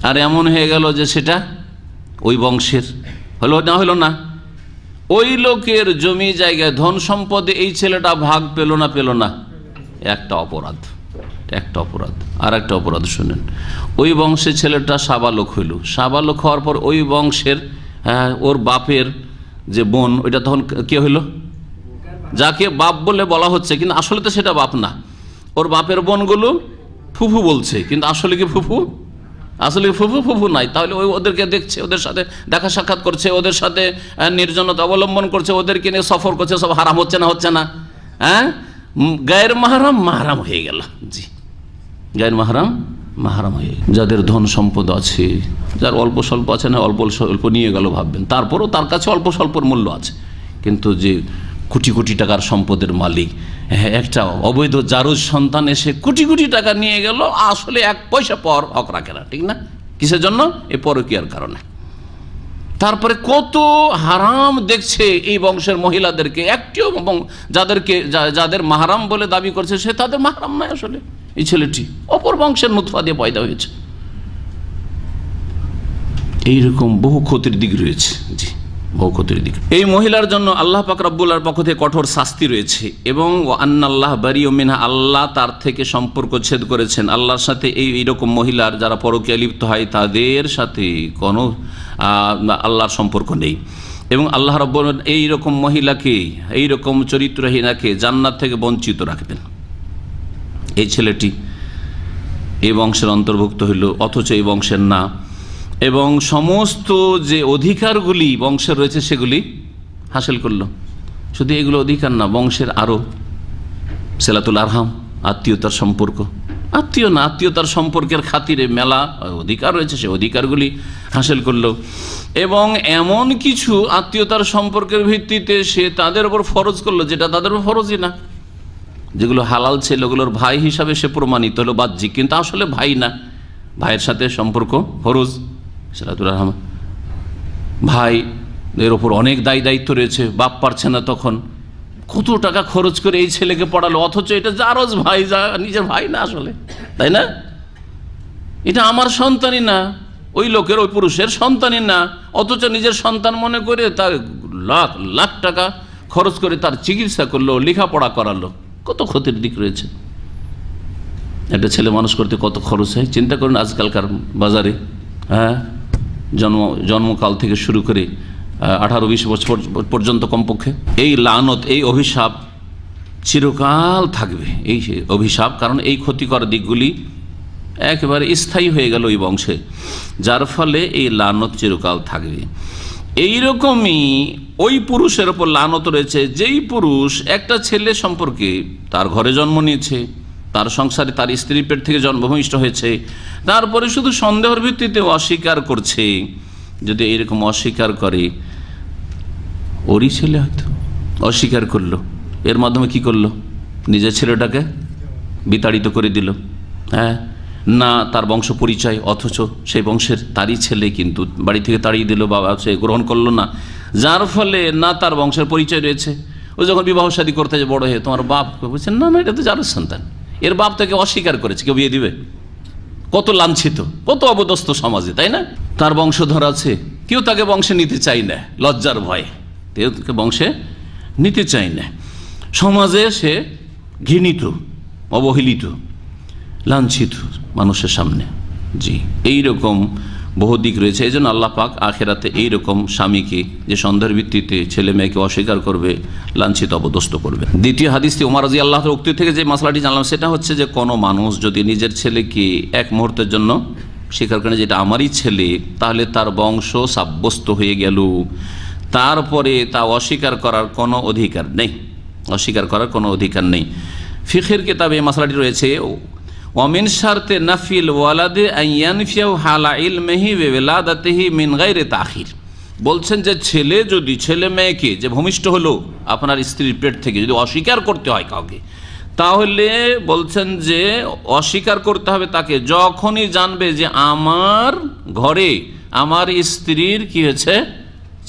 আর এমন হয়ে গেল যে সেটা ওই বংশের হলো না, হলো না। ওই লোকের জমি জায়গায় ধন সম্পদে এই ছেলেটা ভাগ পেল না, পেল না, একটা অপরাধ, একটা অপরাধ। আর একটা অপরাধ শুনেন, ওই বংশের ছেলেটা সাবালক হইল, সাবালক হওয়ার পর ওই বংশের ওর বাপের যে বোন, ওইটা তখন কে হইল? যাকে বাপ বলে বলা হচ্ছে, কিন্তু আসলে তো সেটা বাপ না। ওর বাপের বোনগুলো ফুফু বলছে, কিন্তু আসলে কি ফুফু? আসলে ফুফু ফুফু নাই। তাহলে ওই ওদেরকে দেখছে, ওদের সাথে দেখা সাক্ষাৎ করছে, ওদের সাথে নির্জনতা অবলম্বন করছে, ওদেরকে নিয়ে সফর করছে, সব হারাম হচ্ছে না? হচ্ছে না? হ্যাঁ, গায়ের মাহারাম মাহারাম হয়ে গেল। জি, গায়ের মাহারাম মাহারাম হয়ে গেল। যাদের ধন সম্পদ আছে, যার অল্প স্বল্প আছে না, অল্প স্বল্প নিয়ে গেল ভাববেন, তারপরও তার কাছে অল্প স্বল্পর মূল্য আছে। কিন্তু যে কোটি কোটি টাকার সম্পদের মালিক, একটা অবৈধ জারজ সন্তান এসে কোটি কোটি টাকা নিয়ে গেল, আসলে এক পয়সা পর হক রাখে না, ঠিক না? কিসের জন্য? এই পরকীয়ার কারণে। তারপরে কত হারাম দেখছে এই বংশের মহিলাদেরকে, একটিও যাদেরকে যাদের মাহারাম বলে দাবি করছে সে তাদের মাহারাম নয়, আসলে এই ছেলেটি অপর বংশের নুতফা দিয়ে পয়দা হয়েছে। এইরকম বহু ক্ষতির দিক রয়েছে। জি, বহু ক্ষতির দিক। এই মহিলার জন্য আল্লাহ পাক রব্বুল আলামিনের পক্ষ থেকে কঠোর শাস্তি রয়েছে, এবং আন্নাল্লাহ বারিউম মিনহা, আল্লাহ তার থেকে সম্পর্ক ছেদ করেছেন। আল্লাহর সাথে এইরকম মহিলার যারা পরকীয়ায় লিপ্ত হয় তাদের সাথে কোনো আল্লাহর সম্পর্ক নেই। এবং আল্লাহ রব্বুল এইরকম মহিলাকে, এইরকম চরিত্রহীনাকে জান্নাত থেকে বঞ্চিত রাখবেন। এই ছেলেটি এই বংশের অন্তর্ভুক্ত হইল, অথচ এই বংশের না, এবং সমস্ত যে অধিকারগুলি বংশের রয়েছে সেগুলি হাসিল করলো। শুধু এগুলো অধিকার না, বংশের আরও সিলাতুল আরহাম, আত্মীয়তার সম্পর্ক, আত্মীয় না, আত্মীয়তার সম্পর্কের খাতিরে মেলা অধিকার রয়েছে, সে অধিকারগুলি হাসিল করলো। এবং এমন কিছু আত্মীয়তার সম্পর্কের ভিত্তিতে সে তাদের উপর ফরজ করলো যেটা তাদের উপর ফরজই না। যেগুলো হালাল ছিল ওগুলোর ভাই হিসাবে সে প্রমাণিত হলো বাহ্যিক, কিন্তু আসলে ভাই না, ভাইয়ের সাথে সম্পর্ক ফরজ। সিলাতুল আরহাম, ভাই এর ওপর অনেক দায়িত্ব রয়েছে, বাপ পারছে না, তখন কত টাকা খরচ করে এই ছেলেকে পড়ালো, অথচ এটা জারজ ভাই, যা নিজের ভাই না আসলে, তাই না? এটা আমার সন্তানই না, ওই লোকের, ওই পুরুষের সন্তানই না, অথচ নিজের সন্তান মনে করে তার লাখ লাখ টাকা খরচ করে তার চিকিৎসা করলো, লেখাপড়া করালো। কত ক্ষতির দিক রয়েছে। একটা ছেলে মানুষ করতে কত খরচ হয় চিন্তা করুন আজকালকার বাজারে। হ্যাঁ, জন্মকাল থেকে শুরু করে 18-20 বছর পর্যন্ত কমপক্ষে। এই লানত, এই অভিশাপ চিরকাল থাকবে, এই অভিশাপ, কারণ এই ক্ষতিকর দিকগুলি একেবারে স্থায়ী হয়ে গেল ওই বংশে, যার ফলে এই লানত চিরকাল থাকবে। এইরকমই ওই পুরুষের ওপর লানত রয়েছে যেই পুরুষ একটা ছেলে সম্পর্কে, তার ঘরে জন্ম নিয়েছে, তার সংসারে তার স্ত্রীর পেট থেকে জন্মভূমিষ্ঠ হয়েছে, তারপরে শুধু সন্দেহের ভিত্তিতে অস্বীকার করছে। যদি এরকম অস্বীকার করে, ওরই ছেলে হয়তো অস্বীকার করলো, এর মাধ্যমে কি করলো? নিজের ছেলেটাকে বিতাড়িত করে দিল। হ্যাঁ, না তার বংশ পরিচয়, অথচ সেই বংশের তারই ছেলে কিন্তু বাড়ি থেকে তাড়িয়ে দিল, বাবা সে গ্রহণ করলো না, যার ফলে না তার বংশের পরিচয় রয়েছে। ও যখন বিবাহ শাদী করতে যে বড় হয়ে তোমার বাপ বলছেন না না এটা তো যার সন্তান, এর বাপ তাকে অস্বীকার করেছে, কেউ বিয়ে দিবে? কত লাঞ্ছিত, কত অবদস্থ সমাজে, তাই না? তার বংশধর আছে, কেউ তাকে বংশে নিতে চায় না, লজ্জার ভয়ে কেউ তাকে বংশে নিতে চায় না। সমাজে সে ঘৃণিত, অবহেলিত, লাঞ্ছিত মানুষের সামনে। জি, এইরকম বহু দিক রয়েছে। এই জন্য আল্লাহ পাক আখেরাতে এইরকম স্বামীকে যে সন্দেহের ভিত্তিতে ছেলে মেয়েকে অস্বীকার করবে, লাঞ্ছিত অবদস্থ করবে। দ্বিতীয় হাদিসটি ওমর রাদিয়াল্লাহু আনহু উক্তি থেকে যে মাসলাটি জানলাম সেটা হচ্ছে যে কোনো মানুষ যদি নিজের ছেলেকে এক মুহূর্তের জন্য স্বীকার করে যেটা আমারই ছেলে, তাহলে তার বংশ সাব্যস্ত হয়ে গেল, তারপরে তা অস্বীকার করার কোনো অধিকার নেই, অস্বীকার করার কোনো অধিকার নেই। ফিকহের কিতাবে এই মাসলাটি রয়েছে ওয়ামিন শারতে নাফিল ওয়ালাদে আইয়ানফিয়াহু হালা ইলমিহি ওয়া ওয়ালাদাতিহি মিন গায়রি তাখির। বলছেন যে ছেলে মেয়েকে যে ভূমিষ্ঠ হলো আপনার স্ত্রীর পেট থেকে যদি অস্বীকার করতে হয় কাউকে, তাহলে বলছেন যে অস্বীকার করতে হবে তাকে যখনই জানবে যে আমার ঘরে আমার স্ত্রীর কি হয়েছে,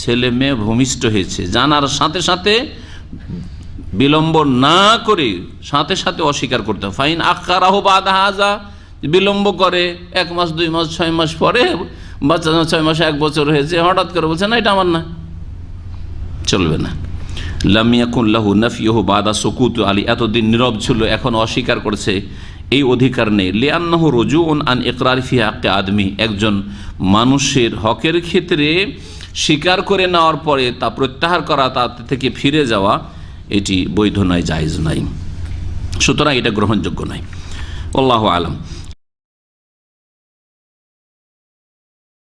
ছেলে মেয়ে ভূমিষ্ঠ হয়েছে। জানার সাথে সাথে বিলম্ব না করে সাথে সাথে অস্বীকার করতে হবে। ফাইন আখারাহ বাদা হাজা, বিলম্ব করে 1 মাস 2 মাস 6 মাস পরে বাচ্চা 6 মাসে 1 বছর হয়েছে, হঠাৎ করে বলছে না এটা আমার না, চলবে না। লাম ইয়াকুন লাহু নাফিয়ুহু বাদা সুকুত আলী, এতদিন নীরব ছিল এখন অস্বীকার করছে, এই অধিকার নেই। লিআন্নাহু রুজুউন আন ইকরার ফি হাক্কি আদমি, একজন মানুষের হকের ক্ষেত্রে স্বীকার করে নেওয়ার পরে তা প্রত্যাহার করা, তা থেকে ফিরে যাওয়া, এটি বৈধ নয়, জায়েজ নাই, সুতরাং এটা গ্রহণযোগ্য নয়। আল্লাহু আলাম।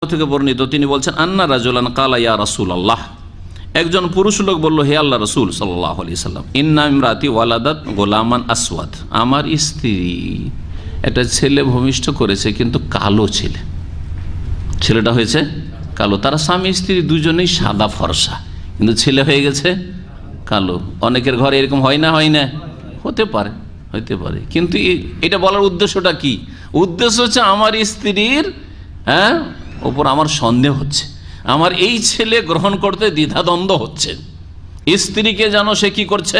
থেকে বর্ণিত তিনি বলছেন আন্না রাজুলান কালা ইয়া রাসূলুল্লাহ, একজন পুরুষ লোক বলল হে আল্লাহ রাসূল সাল্লাল্লাহু আলাইহি সাল্লাম, ইন্না ইমরাতি ওয়ালাদাত গোলামান আসওয়াদ, আমার স্ত্রী একটা ছেলে ভূমিষ্ঠ করেছে কিন্তু কালো ছেলে, ছেলেটা হয়েছে কালো। তারা স্বামী স্ত্রী দুজনেই সাদা ফর্সা, কিন্তু ছেলে হয়ে গেছে কালো। অনেকের ঘরে এরকম হয় না, হয় না? হতে পারে, হতে পারে, কিন্তু এটা বলার উদ্দেশ্যটা কি? উদ্দেশ্য হচ্ছে আমার স্ত্রীর ওপর আমার সন্দেহ হচ্ছে, আমার এই ছেলে গ্রহণ করতে দ্বিধাদ্বন্দ্ব হচ্ছে, স্ত্রীকে যেন সে কি করছে,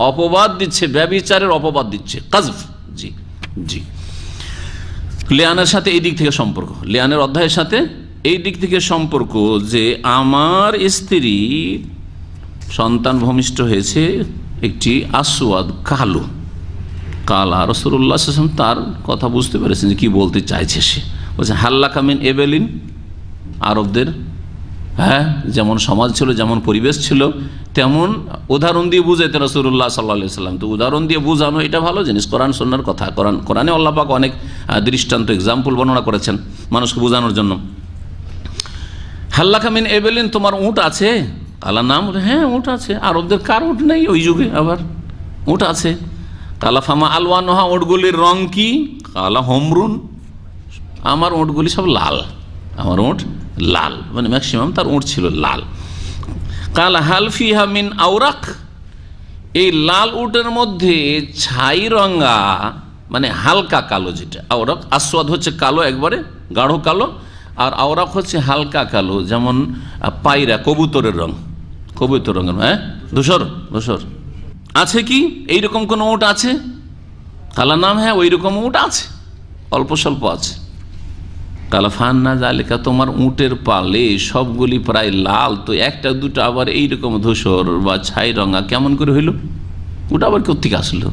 অপবাদ দিচ্ছে, ব্যভিচারের অপবাদ দিচ্ছে, কাজফ। জি জি, লিয়ানের সাথে এই দিক থেকে সম্পর্ক, লিয়ানের অধ্যায়ের সাথে এই দিক থেকে সম্পর্ক যে আমার স্ত্রী সন্তান ভূমিষ্ঠ হয়েছে একটি আসওয়াদ, কালো, কালা। রাসূলুল্লাহ সাল্লাল্লাহু আলাইহি ওয়াসাল্লাম তার কথা বুঝতে পেরেছেন যে কি বলতে চাইছে সে। বলছে হাল্লাকা মিন এবেলিন, আরবদের যেমন সমাজ ছিল, যেমন পরিবেশ ছিল, তেমন উদাহরণ দিয়ে বুঝাইতে রাসূলুল্লাহ সাল্লাল্লাহু আলাইহি ওয়াসাল্লাম। তো উদাহরণ দিয়ে বোঝানো এটা ভালো জিনিস, কোরআন সুন্নাহর কথা। কোরআনে আল্লাহ পাক অনেক দৃষ্টান্ত, এক্সাম্পল বর্ণনা করেছেন মানুষকে বোঝানোর জন্য। হাল্লাকা মিন এবেলিন, তোমার উট আছে? কালা নাম, হ্যাঁ উট আছে। আরবদের কার উট নেই ওই যুগে, আবার উট আছে। কালা ফামা আলওয়ানহা, উটগুলির রং কি? কালা হমরুন, আমার উটগুলি সব লাল, আমার উট লাল, মানে ম্যাক্সিমাম তার উট ছিল লাল। কালা হালফিহা মিন আওরাক, এই লাল উটের মধ্যে ছাই রঙা মানে হালকা কালো, যেটা আওরাক, আসওয়াদ হচ্ছে কালো একবারে গাঢ় কালো, আর আওরাক হচ্ছে হালকা কালো, যেমন পায়রা, কবুতরের রং, কবুতর রঙের, ধূসর ধূসর। আছে কি এইরকম কোন উট আছে? কালা নাম, হ্যাঁ ওই রকম উট আছে, অল্প স্বল্প আছে। কালা ফান্না জালিকা, তোমার উটের পালে সবগুলি প্রায় লাল, তো একটা দুটো আবার এইরকম ধূসর বা ছাই রঙা কেমন করে হইল? উট আবার কোথেকে আসলো?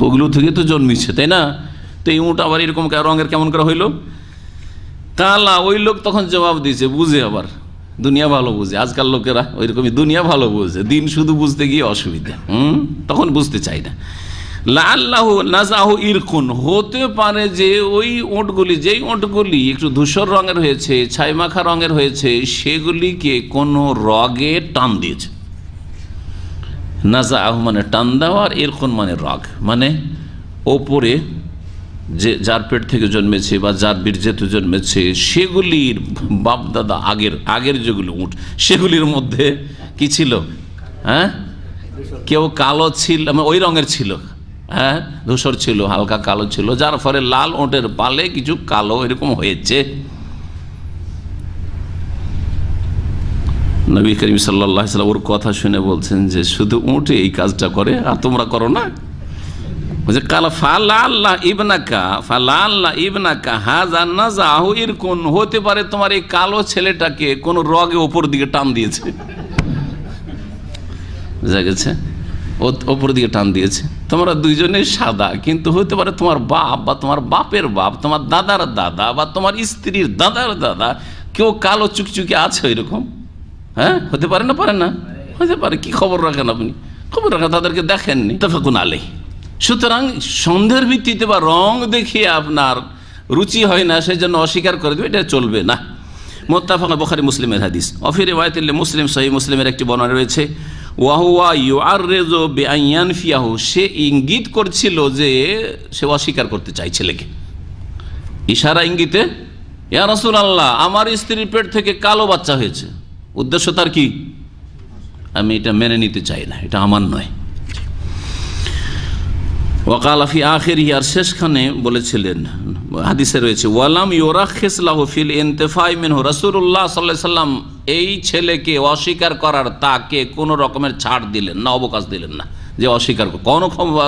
ওগুলো থেকে তো জন্মিছে, তাই না? তো এই উট আবার এরকম রঙের কেমন করে হইল? কালা, ওই লোক তখন জবাব দিয়েছে, বুঝে আবার, দুনিয়া ভালো বুঝে, আজকাল লোকেরা ওইরকমই দুনিয়া ভালো বুঝে, দিন শুধু বুঝতে গিয়ে অসুবিধা, তখন বুঝতে চাই না। লাআল্লাহু নাযাহু ইরকুন, হতে পারে যে ওই ওঁটগুলি, যেই ওঁটগুলি একটু ধূসর রঙের হয়েছে, ছাই মাখা রঙের হয়েছে, সেগুলিকে কোনো রগে টান দিয়েছে। নাযাহু মানে টান দেওয়া, আর ইরকুন মানে রগ, মানে ওপরে যে যার পেট থেকে জন্মেছে বা যার বীর্যেতে জন্মেছে সেগুলির বাপদাদা আগের যেগুলো উট, সেগুলির মধ্যে কি ছিল? কেউ কালো ছিল, ওই রঙের ছিল, হ্যাঁ, ধূসর ছিল, হালকা কালো ছিল, যার ফলে লাল ওটের পালে কিছু কালো এরকম হয়েছে। নবী করিম সাল্লাল্লাহু আলাইহি ওয়াসাল্লাম ওর কথা শুনে বলছেন যে শুধু উঠে এই কাজটা করে আর তোমরা করো না? বলছে কালা ফালাল্লাহ ইবনাকা হাযা নাযাহু ইরকুন, হতে পারে তোমার এই কালো ছেলেটাকে কোন রগে ওপর দিকে টান দিয়েছে, বুঝা গেছে, ওপর দিকে টান দিয়েছে। তোমরা দুইজনে সাদা, কিন্তু হতে পারে তোমার বাপ বা তোমার বাপের বাপ, তোমার দাদার দাদা বা তোমার স্ত্রীর দাদার দাদা কেউ কালো চুকচুকি আছে এরকম। হ্যাঁ, হতে পারে না? পারে না? হতে পারে। কি খবর রাখেন আপনি? খবর রাখেন, তাদেরকে দেখেননি। মুত্তাফাকুন আলাইহি। সুতরাং সন্দেহের ভিত্তিতে বা রং দেখিয়ে আপনার রুচি হয় না সেই জন্য অস্বীকার করে দেবে, এটা চলবে না। মুত্তাফাক বুখারী মুসলিমের হাদিস। অফি রিওয়ায়াতিল মুসলিম, সহিহ মুসলিমের একটি বর্ণনা রয়েছে, ওয়াহুয়া ইউআররিজু বিআন ফিয়াহু, সে ইঙ্গিত করছিল যে সে অস্বীকার করতে চাই ছেলেকে, ইশারা ইঙ্গিতে, ইয়া রাসূলুল্লাহ আমার স্ত্রীর পেট থেকে কালো বাচ্চা হয়েছে। উদ্দেশ্য তার কি? আমি এটা মেনে নিতে চাই না, এটা আমার নয়। ওয়াকাল ফি আখিরিহি, আর শেষখানে বলেছিলেন, হাদিসে রয়েছে, ওয়ালাম ইউরাখিস লাহু ফিল ইনতিফাই মিনহু, রাসূলুল্লাহ সাল্লাল্লাহু আলাইহি সাল্লাম এই ছেলেকে অস্বীকার করার তাকে কোনো রকমের ছাড় দিলেন না, অবকাশ দিলেন না যে অস্বীকার কোনো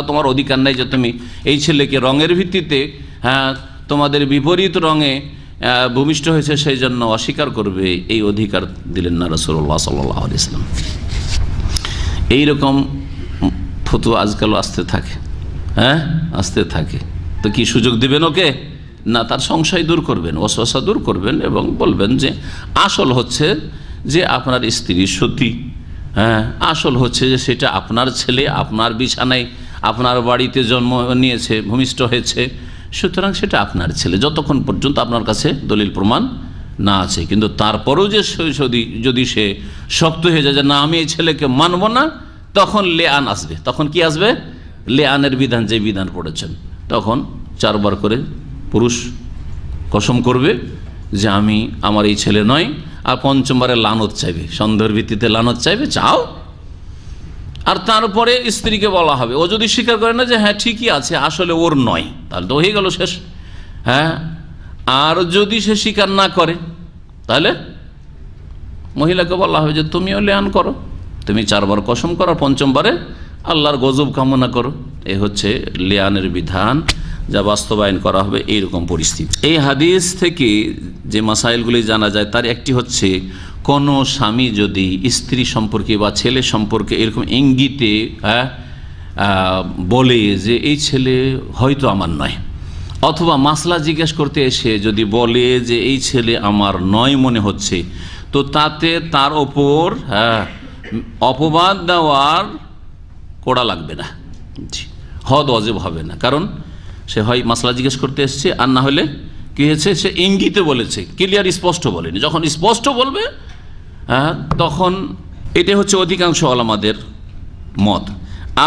তোমার অধিকার নেই যে তুমি এই ছেলেকে রঙের ভিত্তিতে, হ্যাঁ, তোমাদের বিপরীত রঙে ভূমিষ্ঠ হয়েছে সেই জন্য অস্বীকার করবে, এই অধিকার দিলেন না রাসূলুল্লাহ সাল্লাল্লাহু আলাইহি সাল্লাম। এইরকম ফতোয়া আজকাল আসতে থাকে, হ্যাঁ, আসতে থাকে। তো কি সুযোগ দিবেন ওকে? না, তার সংশয় দূর করবেন, ওয়াসওয়াসা দূর করবেন এবং বলবেন যে আসল হচ্ছে যে আপনার স্ত্রী সতী, হ্যাঁ, আসল হচ্ছে যে সেটা আপনার ছেলে, আপনার বিছানায় আপনার বাড়িতে জন্ম নিয়েছে, ভূমিষ্ঠ হয়েছে, সুতরাং সেটা আপনার ছেলে যতক্ষণ পর্যন্ত আপনার কাছে দলিল প্রমাণ না আছে। কিন্তু তারপরেও যে যদি সে শক্ত হয়ে যায় যে না আমি এই ছেলেকে মানব না, তখন লেআন আসবে। তখন কি আসবে? লেআনের বিধান, যে বিধান পড়েছেন, তখন 4 বার করে পুরুষ কসম করবে যে আমি, আমার এই ছেলে নয়, আর 5মবারে লানত চাইবে, সন্দেহের ভিত্তিতে লানত চাইবে, চাও। আর তারপরে স্ত্রীকে বলা হবে, ও যদি স্বীকার করে না যে হ্যাঁ ঠিকই আছে আসলে ওর নয়, তাহলে তো হয়ে গেল শেষ। হ্যাঁ, আর যদি সে স্বীকার না করে তাহলে মহিলাকে বলা হবে যে তুমিও লেআন করো, তুমি 4 বার কসম করো, 5মবারে আল্লাহর গজব কামনা করো। এ হচ্ছে লেআনের বিধান, যা বাস্তবায়ন করা হবে এইরকম পরিস্থিতি। এই হাদিস থেকে যে মাসাইলগুলি জানা যায় তার একটি হচ্ছে, কোনো স্বামী যদি স্ত্রী সম্পর্কে বা ছেলে সম্পর্কে এরকম ইঙ্গিতে বলে যে এই ছেলে হয়তো আমার নয়, অথবা মাসলা জিজ্ঞেস করতে এসে যদি বলে যে এই ছেলে আমার নয় মনে হচ্ছে, তো তাতে তার ওপর অপবাদ দেওয়ার কোড়া লাগবে না, হদ অজেব হবে না। কারণ সে হয় মাসলা জিজ্ঞেস করতে এসছে, আর না হলে কি হয়েছে, সে ইঙ্গিতে বলেছে, ক্লিয়ার স্পষ্ট বলেনি। যখন স্পষ্ট বলবে তখন এটা হচ্ছে অধিকাংশ ওলামাদের মত।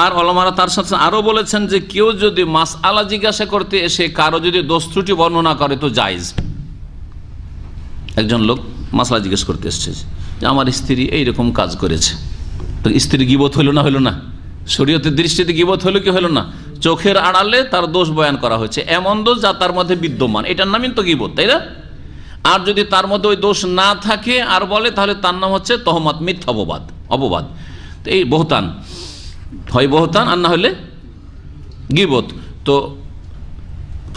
আর ওলামারা তার সাথে আরও বলেছেন যে কেউ যদি মাসআলা জিজ্ঞাসা করতে এসে কারো যদি দোষ ত্রুটি বর্ণনা করে তো জায়েজ। একজন লোক মাসআলা জিজ্ঞেস করতে এসছে যে আমার স্ত্রী এইরকম কাজ করেছে, তো স্ত্রী গীবত হলো না? হলো না? শরীয়তের দৃষ্টিতে গীবত হলো কি হলো না? চোখের আড়ালে তার দোষ বয়ান করা হয়েছে, এমন দোষ যা তার মধ্যে বিদ্যমান, এটার নামই তো গীবত, তাই না? আর যদি তার মধ্যে ওই দোষ না থাকে আর বলে, তাহলে তার নাম হচ্ছে তহমত, মিথ্যা অপবাদ। তো এই বহতান হয়, বহতান, আর না হলে গীবত। তো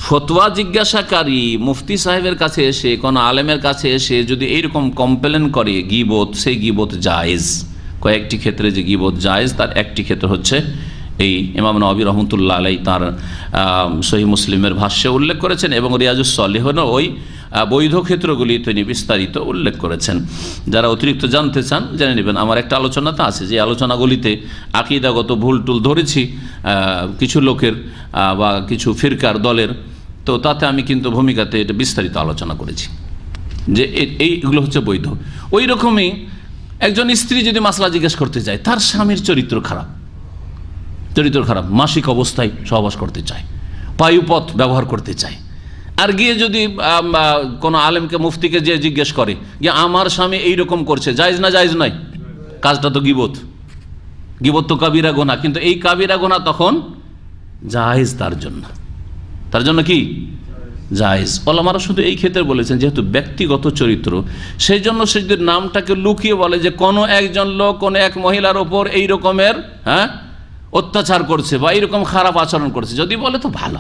ফতোয়া জিজ্ঞাসাকারী মুফতি সাহেবের কাছে এসে, কোনো আলেমের কাছে এসে যদি এইরকম কমপ্লেন করে গীবত, সেই গীবত জায়েজ। কয়েকটি ক্ষেত্রে যে গীবত জায়েজ, তার একটি ক্ষেত্র হচ্ছে এই ইমাম নবী রহমতুল্লাহ আলাইহি তার সহিহ মুসলিমের ভাষ্যে উল্লেখ করেছেন, এবং রিয়াজুস সলিহিনও ওই বৈধ ক্ষেত্রগুলি তিনি বিস্তারিত উল্লেখ করেছেন। যারা অতিরিক্ত জানতে চান জেনে নেবেন। আমার একটা আলোচনাতে আছে, যে আলোচনাগুলিতে আকীদাগত ভুল টুল ধরেছি কিছু লোকের বা কিছু ফিরকার দলের, তো তাতে আমি কিন্তু ভূমিকাতে এটা বিস্তারিত আলোচনা করেছি যে এইগুলো হচ্ছে বৈধ। ওই রকমই একজন স্ত্রী যদি মাসলা জিজ্ঞেস করতে যায়, তার স্বামীর চরিত্র খারাপ, মাসিক অবস্থায় সহবাস করতে চায়, পায়ুপথ ব্যবহার করতে চায়, আর গিয়ে যদি কোনো আলেমকে, মুফতিকে যে জিজ্ঞেস করে যে আমার স্বামী এইরকম করছে, জায়েজ না জায়েজ নয়, কাজটা তো গীবত তো কাবিরা গুনাহ, কিন্তু এই কাবিরা গুনাহ তখন জায়েজ তার জন্য কি জায়েজ। ওলামারা শুধু এই ক্ষেত্রে বলেছেন যেহেতু ব্যক্তিগত চরিত্র, সেই জন্য সে যদি নামটাকে লুকিয়ে বলে যে কোনো একজন লোক কোনো এক মহিলার ওপর এই রকমের অত্যাচার করছে বা এইরকম খারাপ আচরণ করছে, যদি বলে তো ভালো,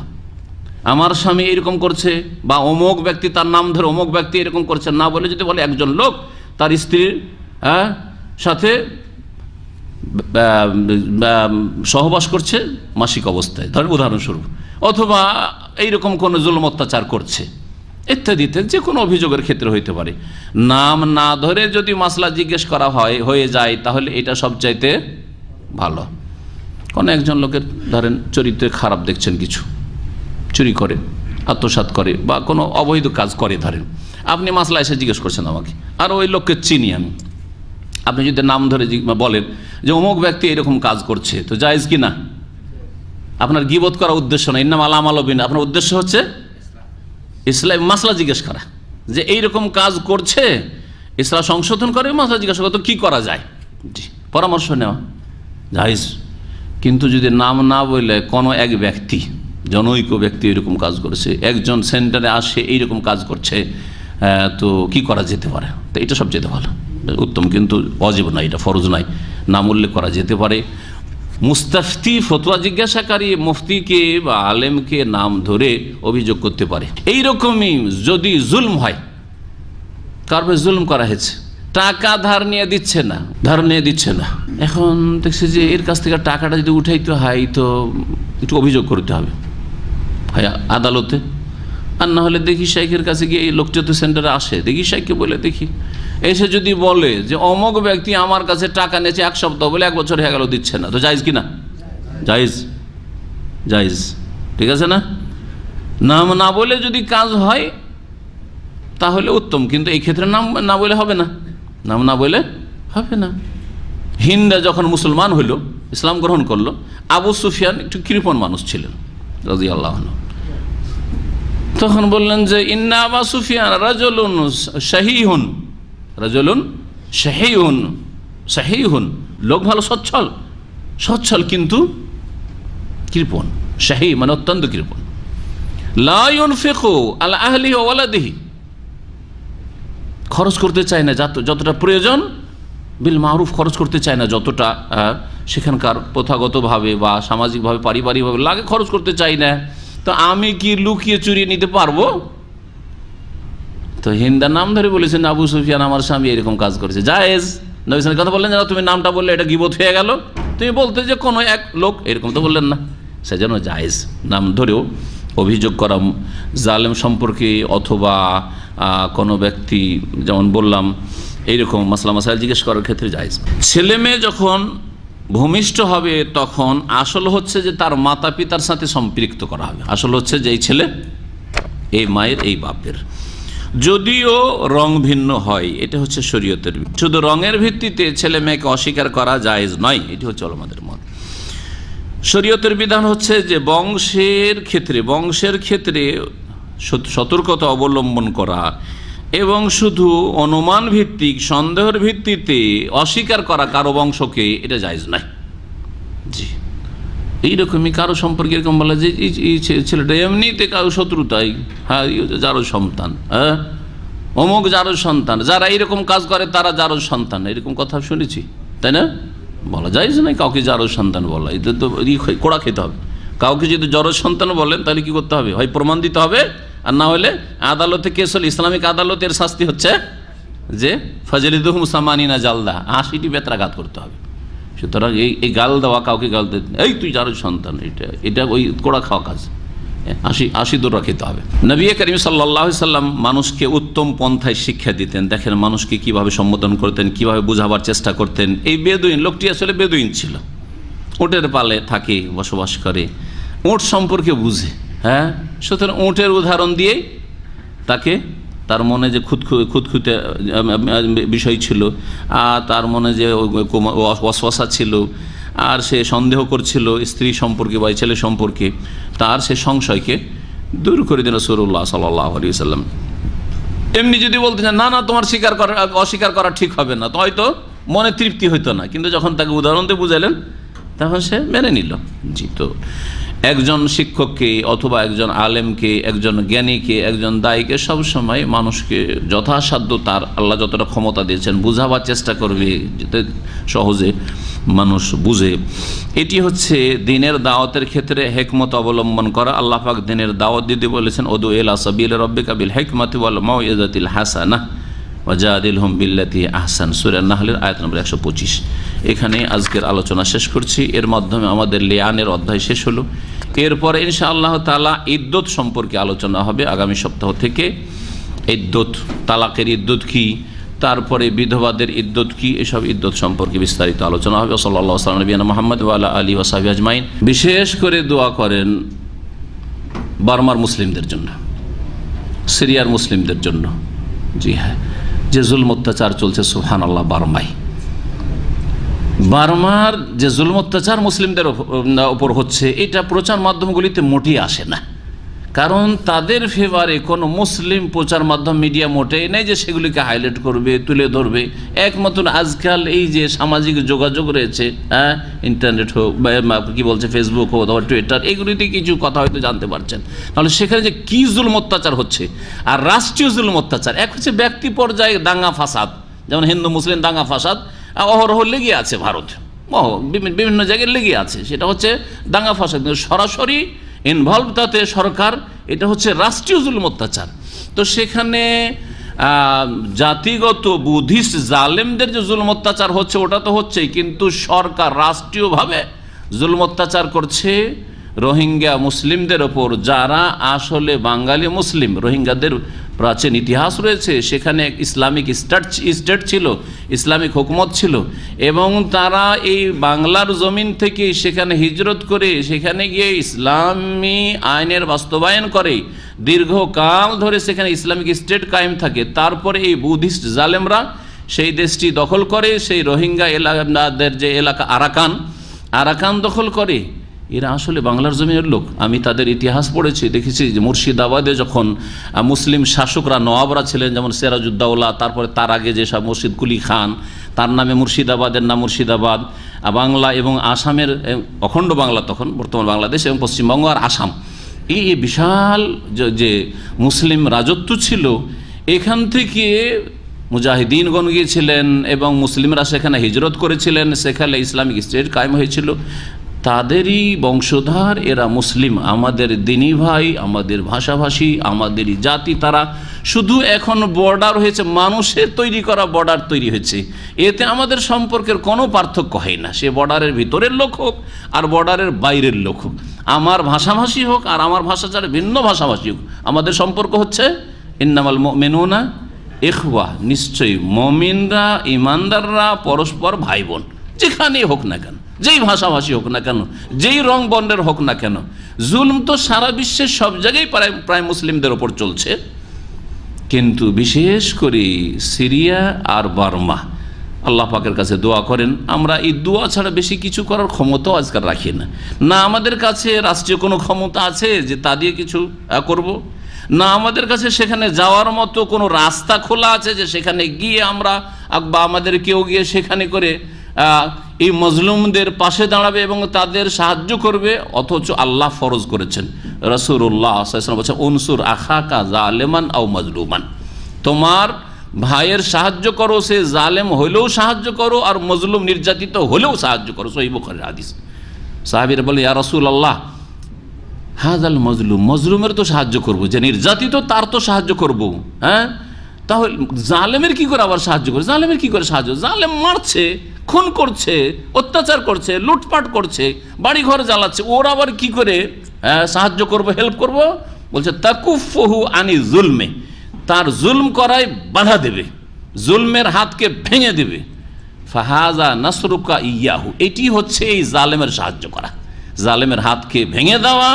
আমার স্বামী এরকম করছে বা অমুক ব্যক্তি, তার নাম ধরে অমুক ব্যক্তি এরকম করছে, না বলে যদি বলে একজন লোক তার স্ত্রীর সাথে সহবাস করছে মাসিক অবস্থায়, ধরেন উদাহরণস্বরূপ, অথবা এইরকম কোনো জুলুম অত্যাচার করছে ইত্যাদিতে, যে কোনো অভিযোগের ক্ষেত্রে হইতে পারে। নাম না ধরে যদি মাসলা জিজ্ঞেস করা হয়ে যায় তাহলে এটা সবচাইতে ভালো। কোনো একজন লোকের ধরেন চরিত্রে খারাপ দেখছেন, কিছু চুরি করে, আত্মসাৎ করে বা কোনো অবৈধ কাজ করে, ধরেন আপনি মাসলা এসে জিজ্ঞেস করছেন আমাকে, আর ওই লোককে চিনি আমি, আপনি যদি নাম ধরে বলেন যে অমুক ব্যক্তি এরকম কাজ করছে, তো জায়েজ কি না? আপনার গীবত করার উদ্দেশ্য না, ইন্নামাল আমালু বিন্নিয়াত, আপনার উদ্দেশ্য হচ্ছে ইসলাম মাসলা জিজ্ঞেস করা যে এইরকম কাজ করছে, ইসলাম সংশোধন করে, মাসলা জিজ্ঞাসা করা, তো কী করা যায়, জি, পরামর্শ নেওয়া জায়েজ। কিন্তু যদি নাম না বললে কোনো এক ব্যক্তি, জনৈক ব্যক্তি এরকম কাজ করেছে, একজন সেন্টারে আসে এইরকম কাজ করছে, তো কি করা যেতে পারে, তো এটা সবচেয়ে ভালো, উত্তম। কিন্তু ওয়াজিব নয়, এটা ফরজ নয়, নাম উল্লেখ করা যেতে পারে। মুস্তাফতি, ফতোয়া জিজ্ঞাসাকারী মুফতিকে বা আলেমকে নাম ধরে অভিযোগ করতে পারে। এইরকমই যদি জুলম হয়, কারবে জুলম করা হয়েছে, টাকা ধার নিয়ে দিচ্ছে না, এখন দেখছি যে এর কাছ থেকে টাকাটা যদি উঠাইতে হয় তো একটু অভিযোগ করতে হবে হয় আদালতে, আর না হলে দেখি শাইখের কাছে গিয়ে, এই লোকটি তো সেন্টারে আসে, দেখি শাইখকে বলে দেখি, এসে যদি বলে যে অমুক ব্যক্তি আমার কাছে টাকা নিয়েছে 1 সপ্তাহ বলে 1 বছর হয়ে গেল দিচ্ছে না, তো জায়েজ কি না? জায়েজ, ঠিক আছে না? নাম না বলে যদি কাজ হয় তাহলে উত্তম, কিন্তু এই ক্ষেত্রে নাম না বলে হবে না, নাম না বলে হবে না। হিন্দা যখন মুসলমান হইল, ইসলাম গ্রহণ করলো, আবু সুফিয়ান একটু কৃপণ মানুষ ছিলেন রাদিয়াল্লাহু আনহু, তখন বললেন যে ইন্না আবু সুফিয়ান রাজুলুন শাহীহুন, লোক ভালো, সচ্ছল কিন্তু কৃপণ, শাহী মানে অত্যন্ত কৃপণ। লা ইউনফিকু আলা আহলিহি ওয়া ওয়ালাদিহি, খরচ করতে চায় না যতটা প্রয়োজন, বিল মারুফ খরচ করতে চায় না যতটা সেখানকার প্রথাগতভাবে বা সামাজিকভাবে পারিবারিকভাবে লাগে, খরচ করতে চাই না, তো আমি কি লুকিয়ে চুরিয়ে নিতে পারবো? তো হিন্দা নাম ধরে বলেছেন আবু সুফিয়ান আমার স্বামী এরকম কাজ করেছে, জায়েজ। নবী সাল্লাল্লাহু আলাইহি ওয়াসাল্লাম কথা বললেন না, তুমি নামটা বললে এটা গীবত হয়ে গেল, তুমি বলতে যে কোনো এক লোক, এরকম তো বললেন না, সেজন্য জায়েজ। নাম ধরেও অভিযোগ করা জালেম সম্পর্কে, অথবা কোনো ব্যক্তি, যেমন বললাম এইরকম মাসলা মাসাইল জিজ্ঞেস করার ক্ষেত্রে জায়েজ। ছেলে মেয়ে যখন ভূমিষ্ঠ হবে তখন আসল হচ্ছে যে তার মাতা পিতার সাথে সম্পৃক্ত করা হবে, আসল হচ্ছে যে এই ছেলে এই মায়ের এই বাপের, যদিও রং ভিন্ন হয়, এটা হচ্ছে শরীয়তের। শুধু রঙের ভিত্তিতে ছেলে মেয়েকে অস্বীকার করা জায়েজ নয়, এটি হচ্ছে ওলামাদের মত। শরীয়তের বিধান হচ্ছে যে বংশের ক্ষেত্রে সতর্কতা অবলম্বন করা এবং শুধু অনুমান ভিত্তিক সন্দেহের ভিত্তিতে অস্বীকার করা কারো বংশকে, এটা জায়েজ নয়। জি, এইরকমই কারো সম্পর্কে এরকম বলা যে এই ছেলেটা এমনিতে কারো শত্রুতাই, হ্যাঁ যারও সন্তান, হ্যাঁ অমুক যারও সন্তান, যারা এইরকম কাজ করে তারা যারও সন্তান, এরকম কথা শুনেছি, তাই না? বলা যায় যে নয় কাউকে যারও সন্তান বলা, এটা তো কোড়া খেতে হবে। কাউকে যদি জড় সন্তান বলেন তাহলে কি করতে হবে, হয় প্রমাণ দিতে হবে, আর না হলে আদালতে কেস হলে, ইসলামিক আদালতের শাস্তি হচ্ছে যে ফাজলিদুহুম সামানিনা জালদা, 80টি বেত্রাঘাত করতে হবে। সুতরাং এই গাল দেওয়া, কাউকে গাল দিতে, এই তুই যারও সন্তান, এটা ওই কোড়া খাওয়া কাজ, 80 দৌড়া খেতে হবে। নবী করিম সাল্লাল্লাহু আলাইহি সাল্লাম মানুষকে উত্তম পন্থায় শিক্ষা দিতেন। দেখেন মানুষকে কিভাবে সম্বোধন করতেন, কিভাবে বোঝাবার চেষ্টা করতেন। এই বেদুইন লোকটি আসলে বেদুইন ছিল, উটের পালে থাকে, বসবাস করে, উট সম্পর্কে বুঝে, হ্যাঁ। সুতরাং উটের উদাহরণ দিয়েই তাকে, তার মনে যে খুঁতখুঁতে বিষয় ছিল, আর তার মনে যে ওয়াসওয়াসা ছিল, আর সে সন্দেহ করছিল স্ত্রী সম্পর্কে বা ছেলে সম্পর্কে, তার সে সংশয়কে দূর করে দিন রাসূলুল্লাহ সাল্লাল্লাহু আলাইহি ওয়াসাল্লাম। এমনি যদি বলতে চান না তোমার অস্বীকার করা ঠিক হবে না, তো হয়তো মনে তৃপ্তি হইতো না, কিন্তু যখন তাকে উদাহরণ দিয়ে বুঝাইলেন তখন সে মেনে নিল। জি, তো একজন শিক্ষককে অথবা একজন আলেমকে, একজন জ্ঞানীকে, একজন দায়ীকে সবসময় মানুষকে যথাসাধ্য তার আল্লাহ যতটা ক্ষমতা দিয়েছেন বুঝাবার চেষ্টা করবে, যাতে সহজে মানুষ বুঝে। এটি হচ্ছে দিনের দাওয়াতের ক্ষেত্রে হিকমত অবলম্বন করা। আল্লাহ পাক দিনের দাওয়াত দিতে বলেছেন, উদু ইলা সাবিল রাব্বিকা বিল হিকমাতি ওয়াল মাউইযাতিল হাসানাহ ওয়াজাদিলহুম বিল্লাতি আহসান, সূরা নাহলের আয়াত নম্বর 125। এখানে আজকের আলোচনা শেষ করছি। এর মাধ্যমে আমাদের লিয়ানের অধ্যায় শেষ হলো। এরপরে ইনশাআল্লাহ তাআলা ইদ্দত সম্পর্কে আলোচনা হবে আগামী সপ্তাহ থেকে। ইদ্দত, তালাকের ইদ্দত কি, তারপরে বিধবাদের ইদ্দত কি, এসব ইদ্দত সম্পর্কে বিস্তারিত আলোচনা হবে। সাল্লাল্লাহু আলাইহি ওয়া সাল্লাম নবিয়ানা মুহাম্মদ ওয়া আলা আলিহি ওয়া সাহবিহি আজমাইন। বিশেষ করে দোয়া করেন বার্মার মুসলিমদের জন্য, সিরিয়ার মুসলিমদের জন্য। জি হ্যাঁ, যে জুলম অত্যাচার চলছে সুবহানাল্লাহ বার্মার যে জুলম অত্যাচার মুসলিমদের ওপর হচ্ছে, এটা প্রচার মাধ্যমগুলিতে মোটেই আসে না। কারণ তাদের ফেভারে কোনো মুসলিম প্রচার মাধ্যম মিডিয়া মোটেই নেই যে সেগুলিকে হাইলাইট করবে, তুলে ধরবে। একমাত্র আজকাল এই যে সামাজিক যোগাযোগ রয়েছে, ইন্টারনেট হোক বা কী বলছে ফেসবুক হোক অথবা টুইটার, এগুলিতে কিছু কথা হয়তো জানতে পারছেন। তাহলে সেখানে যে কী জুলম অত্যাচার হচ্ছে, আর রাষ্ট্রীয় জুলম অত্যাচার, এক হচ্ছে ব্যক্তি পর্যায়ে দাঙ্গা ফাসাদ, যেমন হিন্দু মুসলিম দাঙ্গা ফাসাদ অহরহ লেগে আছে, ভারত বিভিন্ন জায়গায় লেগে আছে, সেটা হচ্ছে দাঙ্গা ফাসাদ। কিন্তু সরাসরি ইনভলভ তাতে সরকার, এটা হচ্ছে রাষ্ট্রীয় জুলম অত্যাচার। তো সেখানে জাতিগত বুদ্ধিস্ট জালেমদের যে জুলম অত্যাচার হচ্ছে ওটা তো হচ্ছেই, কিন্তু সরকার রাষ্ট্রীয়ভাবে জুলম অত্যাচার করছে রোহিঙ্গা মুসলিমদের ওপর, যারা আসলে বাঙালি মুসলিম। রোহিঙ্গাদের প্রাচীন ইতিহাস রয়েছে, সেখানে ইসলামিক স্টেট ছিল, ইসলামিক হুকুমত ছিল, এবং তারা এই বাংলার জমিন থেকে সেখানে হিজরত করে সেখানে গিয়ে ইসলামী আইনের বাস্তবায়ন করে দীর্ঘকাল ধরে সেখানে ইসলামিক স্টেট কায়েম থাকে। তারপরে এই বুদ্ধিস্ট জালেমরা সেই দেশটি দখল করে, সেই রোহিঙ্গা এলাকাদের যে এলাকা আরাকান দখল করে। এরা আসলে বাংলার জমিনের লোক। আমি তাদের ইতিহাস পড়েছি, দেখেছি যে মুর্শিদাবাদে যখন মুসলিম শাসকরা নওয়াবরা ছিলেন, যেমন সিরাজউদ্দৌলা, তারপরে তার আগে যেসব মুর্শিদ কুলি খান, তার নামে মুর্শিদাবাদের নাম মুর্শিদাবাদ। বাংলা এবং আসামের অখণ্ড বাংলা, তখন বর্তমান বাংলাদেশ এবং পশ্চিমবঙ্গ আর আসাম, এই বিশাল যে মুসলিম রাজত্ব ছিল, এখান থেকে মুজাহিদিনগণ গিয়েছিলেন এবং মুসলিমরা সেখানে হিজরত করেছিলেন, সেখানে ইসলামিক স্টেট কায়েম হয়েছিল। তাদেরই বংশধর এরা মুসলিম, আমাদের দিনী ভাই, আমাদের ভাষাভাষী, আমাদেরই জাতি। তারা শুধু এখন বর্ডার হয়েছে, মানুষের তৈরি করা বর্ডার তৈরি হয়েছে, এতে আমাদের সম্পর্কের কোনো পার্থক্য হয় না। সে বর্ডারের ভিতরের লোক হোক আর বর্ডারের বাইরের লোক হোক, আমার ভাষাভাষী হোক আর আমার ভাষা ছাড়া ভিন্ন ভাষাভাষী হোক, আমাদের সম্পর্ক হচ্ছে ইন্নামাল মুমিনুনা ইখওয়া, নিশ্চয়ই মুমিনরা, ইমানদাররা পরস্পর ভাই বোন, যেখানেই হোক না কেন, যেই ভাষাভাষী হোক না কেন, যেই রং বর্ণের হোক না কেন। জুলম তো সারা বিশ্বের সব জায়গায় প্রায় মুসলিমদের ওপর চলছে, কিন্তু বিশেষ করে সিরিয়া আর বার্মা। আল্লাহ পাকের কাছে দোয়া করেন, আমরা এই দোয়া ছাড়া বেশি কিছু করার ক্ষমতাও আজকাল রাখি না। না আমাদের কাছে রাষ্ট্রীয় কোনো ক্ষমতা আছে যে তা দিয়ে কিছু করব, না আমাদের কাছে সেখানে যাওয়ার মতো কোনো রাস্তা খোলা আছে যে সেখানে গিয়ে আমরা বা আমাদের কেউ গিয়ে সেখানে করে এই মজলুমদের পাশে দাঁড়াবে এবং তাদের সাহায্য করবে। অথচ আল্লাহ ফরজ করেছেন, রাসূলুল্লাহ সাল্লাল্লাহু আলাইহি ওয়াসাল্লাম বলেছেন, উনসুর আখাকা জালেমান আও মাজলুমান, তোমার ভাইয়ের সাহায্য করো, সে জালেম হলেও সাহায্য করো আর মজলুম নির্যাতিত হলেও সাহায্য করো। সহিহ বুখারীর হাদিস। সাহাবীরা বলে, ইয়া রাসূলুল্লাহ হাযাল মজলুম, মজলুমের তো সাহায্য করব, যে নির্যাতিত তার তো সাহায্য করব, হ্যাঁ, তাহলে জালেমের কি করে আবার সাহায্য করে? জালেমের কি করে সাহায্য? জালেম মারছে, খুন করছে, অত্যাচার করছে, লুটপাট করছে, বাড়ি ঘর জ্বালাচ্ছে, ওর আবার কি করে সাহায্য করব, হেল্প করব? বলছে তাকুফহু আনি জুলমে, তার জুলম করায় বাধা দেবে, জুলমের হাতকে ভেঙে দেবে। ফাহাজা নাসরুকা ইয়াহু, এটি হচ্ছে এই জালেমের সাহায্য করা, জালেমের হাতকে ভেঙে দেওয়া,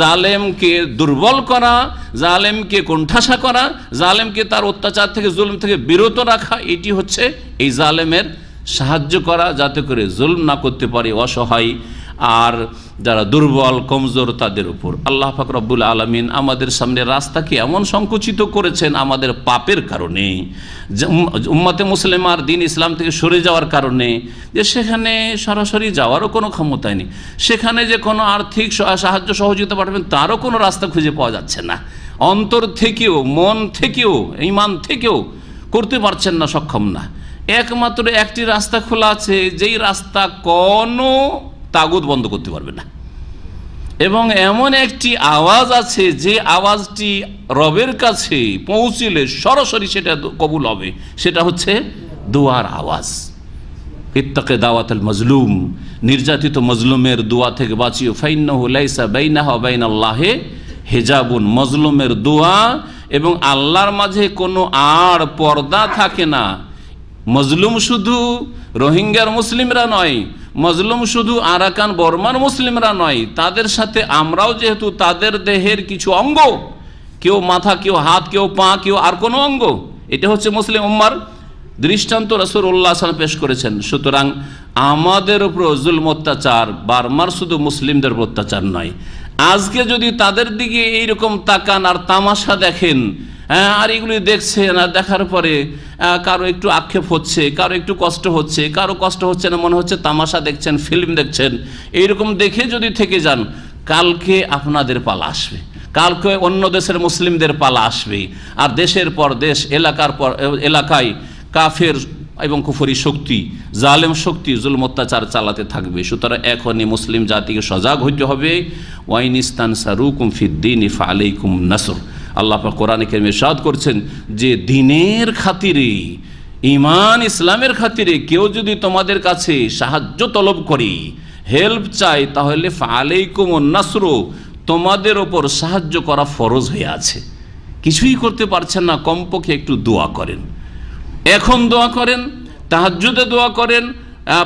জালেমকে দুর্বল করা, জালেমকে কোণঠাসা করা, জালেমকে তার অত্যাচার থেকে, জুলম থেকে বিরত রাখা, এটি হচ্ছে এই জালেমের সাহায্য করা, যাতে করে জুলম না করতে পারে অসহায় আর যারা দুর্বল কমজোর তাদের উপর। আল্লাহ পাক রব্বুল আলামিন আমাদের সামনে রাস্তাকে এমন সংকুচিত করেছেন আমাদের পাপের কারণে, উম্মতে মুসলিমার দিন ইসলাম থেকে সরে যাওয়ার কারণে, যে সেখানে সরাসরি যাওয়ারও কোনো ক্ষমতা নেই, সেখানে যে কোনো আর্থিক সাহায্য সহযোগিতা পাঠাবেন তারও কোনো রাস্তা খুঁজে পাওয়া যাচ্ছে না। অন্তর থেকেও, মন থেকেও, ঈমান থেকেও করতে পারছেন না, সক্ষম না। একমাত্র একটি রাস্তা খোলা আছে, যেই রাস্তা কোনো তাগুত বন্ধ করতে পারবে না, এবং এমন একটি আওয়াজ আছে যে আওয়াজটি রবের কাছে পৌঁছলে সরাসরি সেটা কবুল হবে, সেটা হচ্ছে দোয়ার আওয়াজ। ইত্তাকে দাওয়াতুল মাজলুম, নির্যাতিত মজলুমের দোয়া থেকে বাঁচিও। ফাইন্নাহু লাইসা বাইনাহা ওয়া বাইনাল্লাহি হিজাবুন, মজলুমের দোয়া এবং আল্লাহর মাঝে কোনো আর পর্দা থাকে না। মজলুম শুধু রোহিঙ্গার মুসলিমরা নয়, মজলুম শুধু আরাকান বর্মার মুসলিমরা নয়, তাদের সাথে আমরাও যেহেতু তাদের দেহের কিছু অঙ্গ, কেউ মাথা, কেউ হাত, কেউ পা, কেউ আর কোনো অঙ্গ, এটা হচ্ছে মুসলিম উম্মার দৃষ্টান্ত রাসূলুল্লাহ সাল্লাল্লাহু আলাইহি ওয়াসাল্লাম পেশ করেছেন। সুতরাং আমাদের উপর জুলম অত্যাচার বার্মার শুধু মুসলিমদের অত্যাচার নয়। আজকে যদি তাদের দিকে এইরকম তাকান আর তামাশা দেখেন, আর এগুলি দেখছেন, আর দেখার পরে কারো একটু আক্ষেপ হচ্ছে, কারো একটু কষ্ট হচ্ছে, কারো কষ্ট হচ্ছে না, মনে হচ্ছে তামাশা দেখছেন, ফিল্ম দেখছেন, এইরকম দেখে যদি থেকে যান, কালকে আপনাদের পালা আসবে, কালকে অন্য দেশের মুসলিমদের পালা আসবে। আর দেশের পর দেশ, এলাকার পর এলাকায় কাফের এবং কুফরি শক্তি, জালেম শক্তি জুলম অত্যাচার চালাতে থাকবে। সুতরাং এখনই মুসলিম জাতিকে সজাগ হইতে হবে। ওয়াইনিস্তানসারুকুম ফিদ্দীনি ফাআলাইকুম নাসর, আল্লাহ পাক কোরআনে কারিমে ইরশাদ করছেন যে দিনের খাতিরে, ঈমান ইসলামের খাতিরে কেউ যদি তোমাদের কাছে সাহায্য তলব করে, হেল্প চাই, তাহলে ফাআলাইকুমুন নাসর, তোমাদের ওপর সাহায্য করা ফরজ হয়ে আছে। কিছুই করতে পারছেন না, কমপক্ষে একটু দোয়া করেন। এখন দোয়া করেন, তাহাজ্জুদে দোয়া করেন,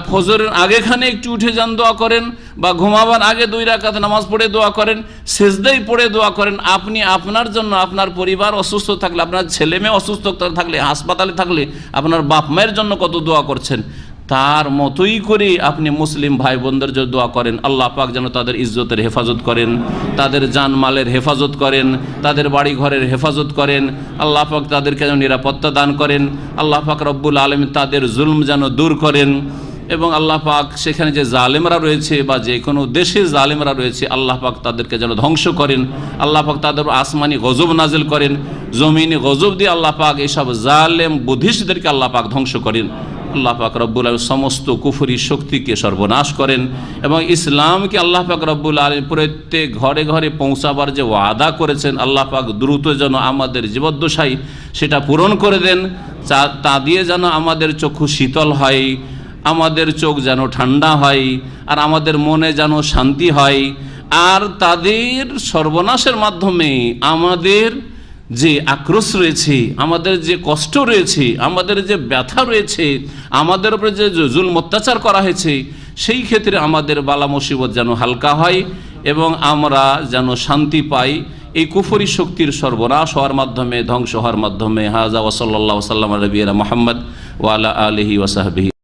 ফজরের আগেখানে একটু উঠে যান, দোয়া করেন, বা ঘুমাবার আগে 2 রাকাত নামাজ পড়ে দোয়া করেন, সেজদায় পড়ে দোয়া করেন। আপনি আপনার জন্য, আপনার পরিবার অসুস্থ থাকলে, আপনার ছেলে মেয়ে অসুস্থ থাকলে, হাসপাতালে থাকলে, আপনার বাপ মায়ের জন্য কত দোয়া করছেন, তার মতোই করে আপনি মুসলিম ভাই বোনদের জন্য দোয়া করেন। আল্লাহ পাক যেন তাদের ইজ্জতের হেফাজত করেন, তাদের জানমালের হেফাজত করেন, তাদের বাড়ি ঘরের হেফাজত করেন। আল্লাহ পাক তাদেরকে যেন নিরাপত্তা দান করেন। আল্লাহ পাক রব্বুল আলামিন তাদের জুলম যেন দূর করেন, এবং আল্লাহ পাক সেখানে যে জালেমরা রয়েছে বা যে কোনো দেশে জালেমরা রয়েছে, আল্লাহ পাক তাদেরকে যেন ধ্বংস করেন। আল্লাহ পাক তাদের আসমানি গজব নাজিল করেন, জমিনি গজব দিয়ে আল্লাহ পাক এইসব জালেম বুদ্ধিষ্টদেরকে আল্লাহ পাক ধ্বংস করেন। আল্লাহ পাক রব্বুল আলামিন সমস্ত কুফরি শক্তিকে সর্বনাশ করেন, এবং ইসলামকে আল্লাহ পাক রব্বুল আলামিন প্রত্যেক ঘরে ঘরে পৌঁছাবার যে ওয়াদা করেছেন, আল্লাহ পাক দ্রুত যেন আমাদের জীবদ্দশায় সেটা পূরণ করে দেন। তা দিয়ে যেন আমাদের চক্ষু শীতল হয়, আমাদের চোখ যেন ঠান্ডা হয়, আর আমাদের মনে যেন শান্তি হয়। আর তাদের সর্বনাশের মাধ্যমে আমাদের যে আক্রোশ রয়েছে, আমাদের যে কষ্ট রয়েছে, আমাদের যে ব্যথা রয়েছে, আমাদের উপরে যে জুলম অত্যাচার করা হয়েছে, সেই ক্ষেত্রে আমাদের বালা মুসিবত যেন হালকা হয় এবং আমরা যেন শান্তি পাই। এই কুফরি শক্তির সর্বনাশ হওয়ার মাধ্যমে, ধ্বংস হওয়ার মাধ্যমে। হাযা ওয়া সাল্লাল্লাহু সাল্লাম আলা নবিয়িনা মুহাম্মদ ওয়া আলা আলিহি ওয়া সাহবিহি।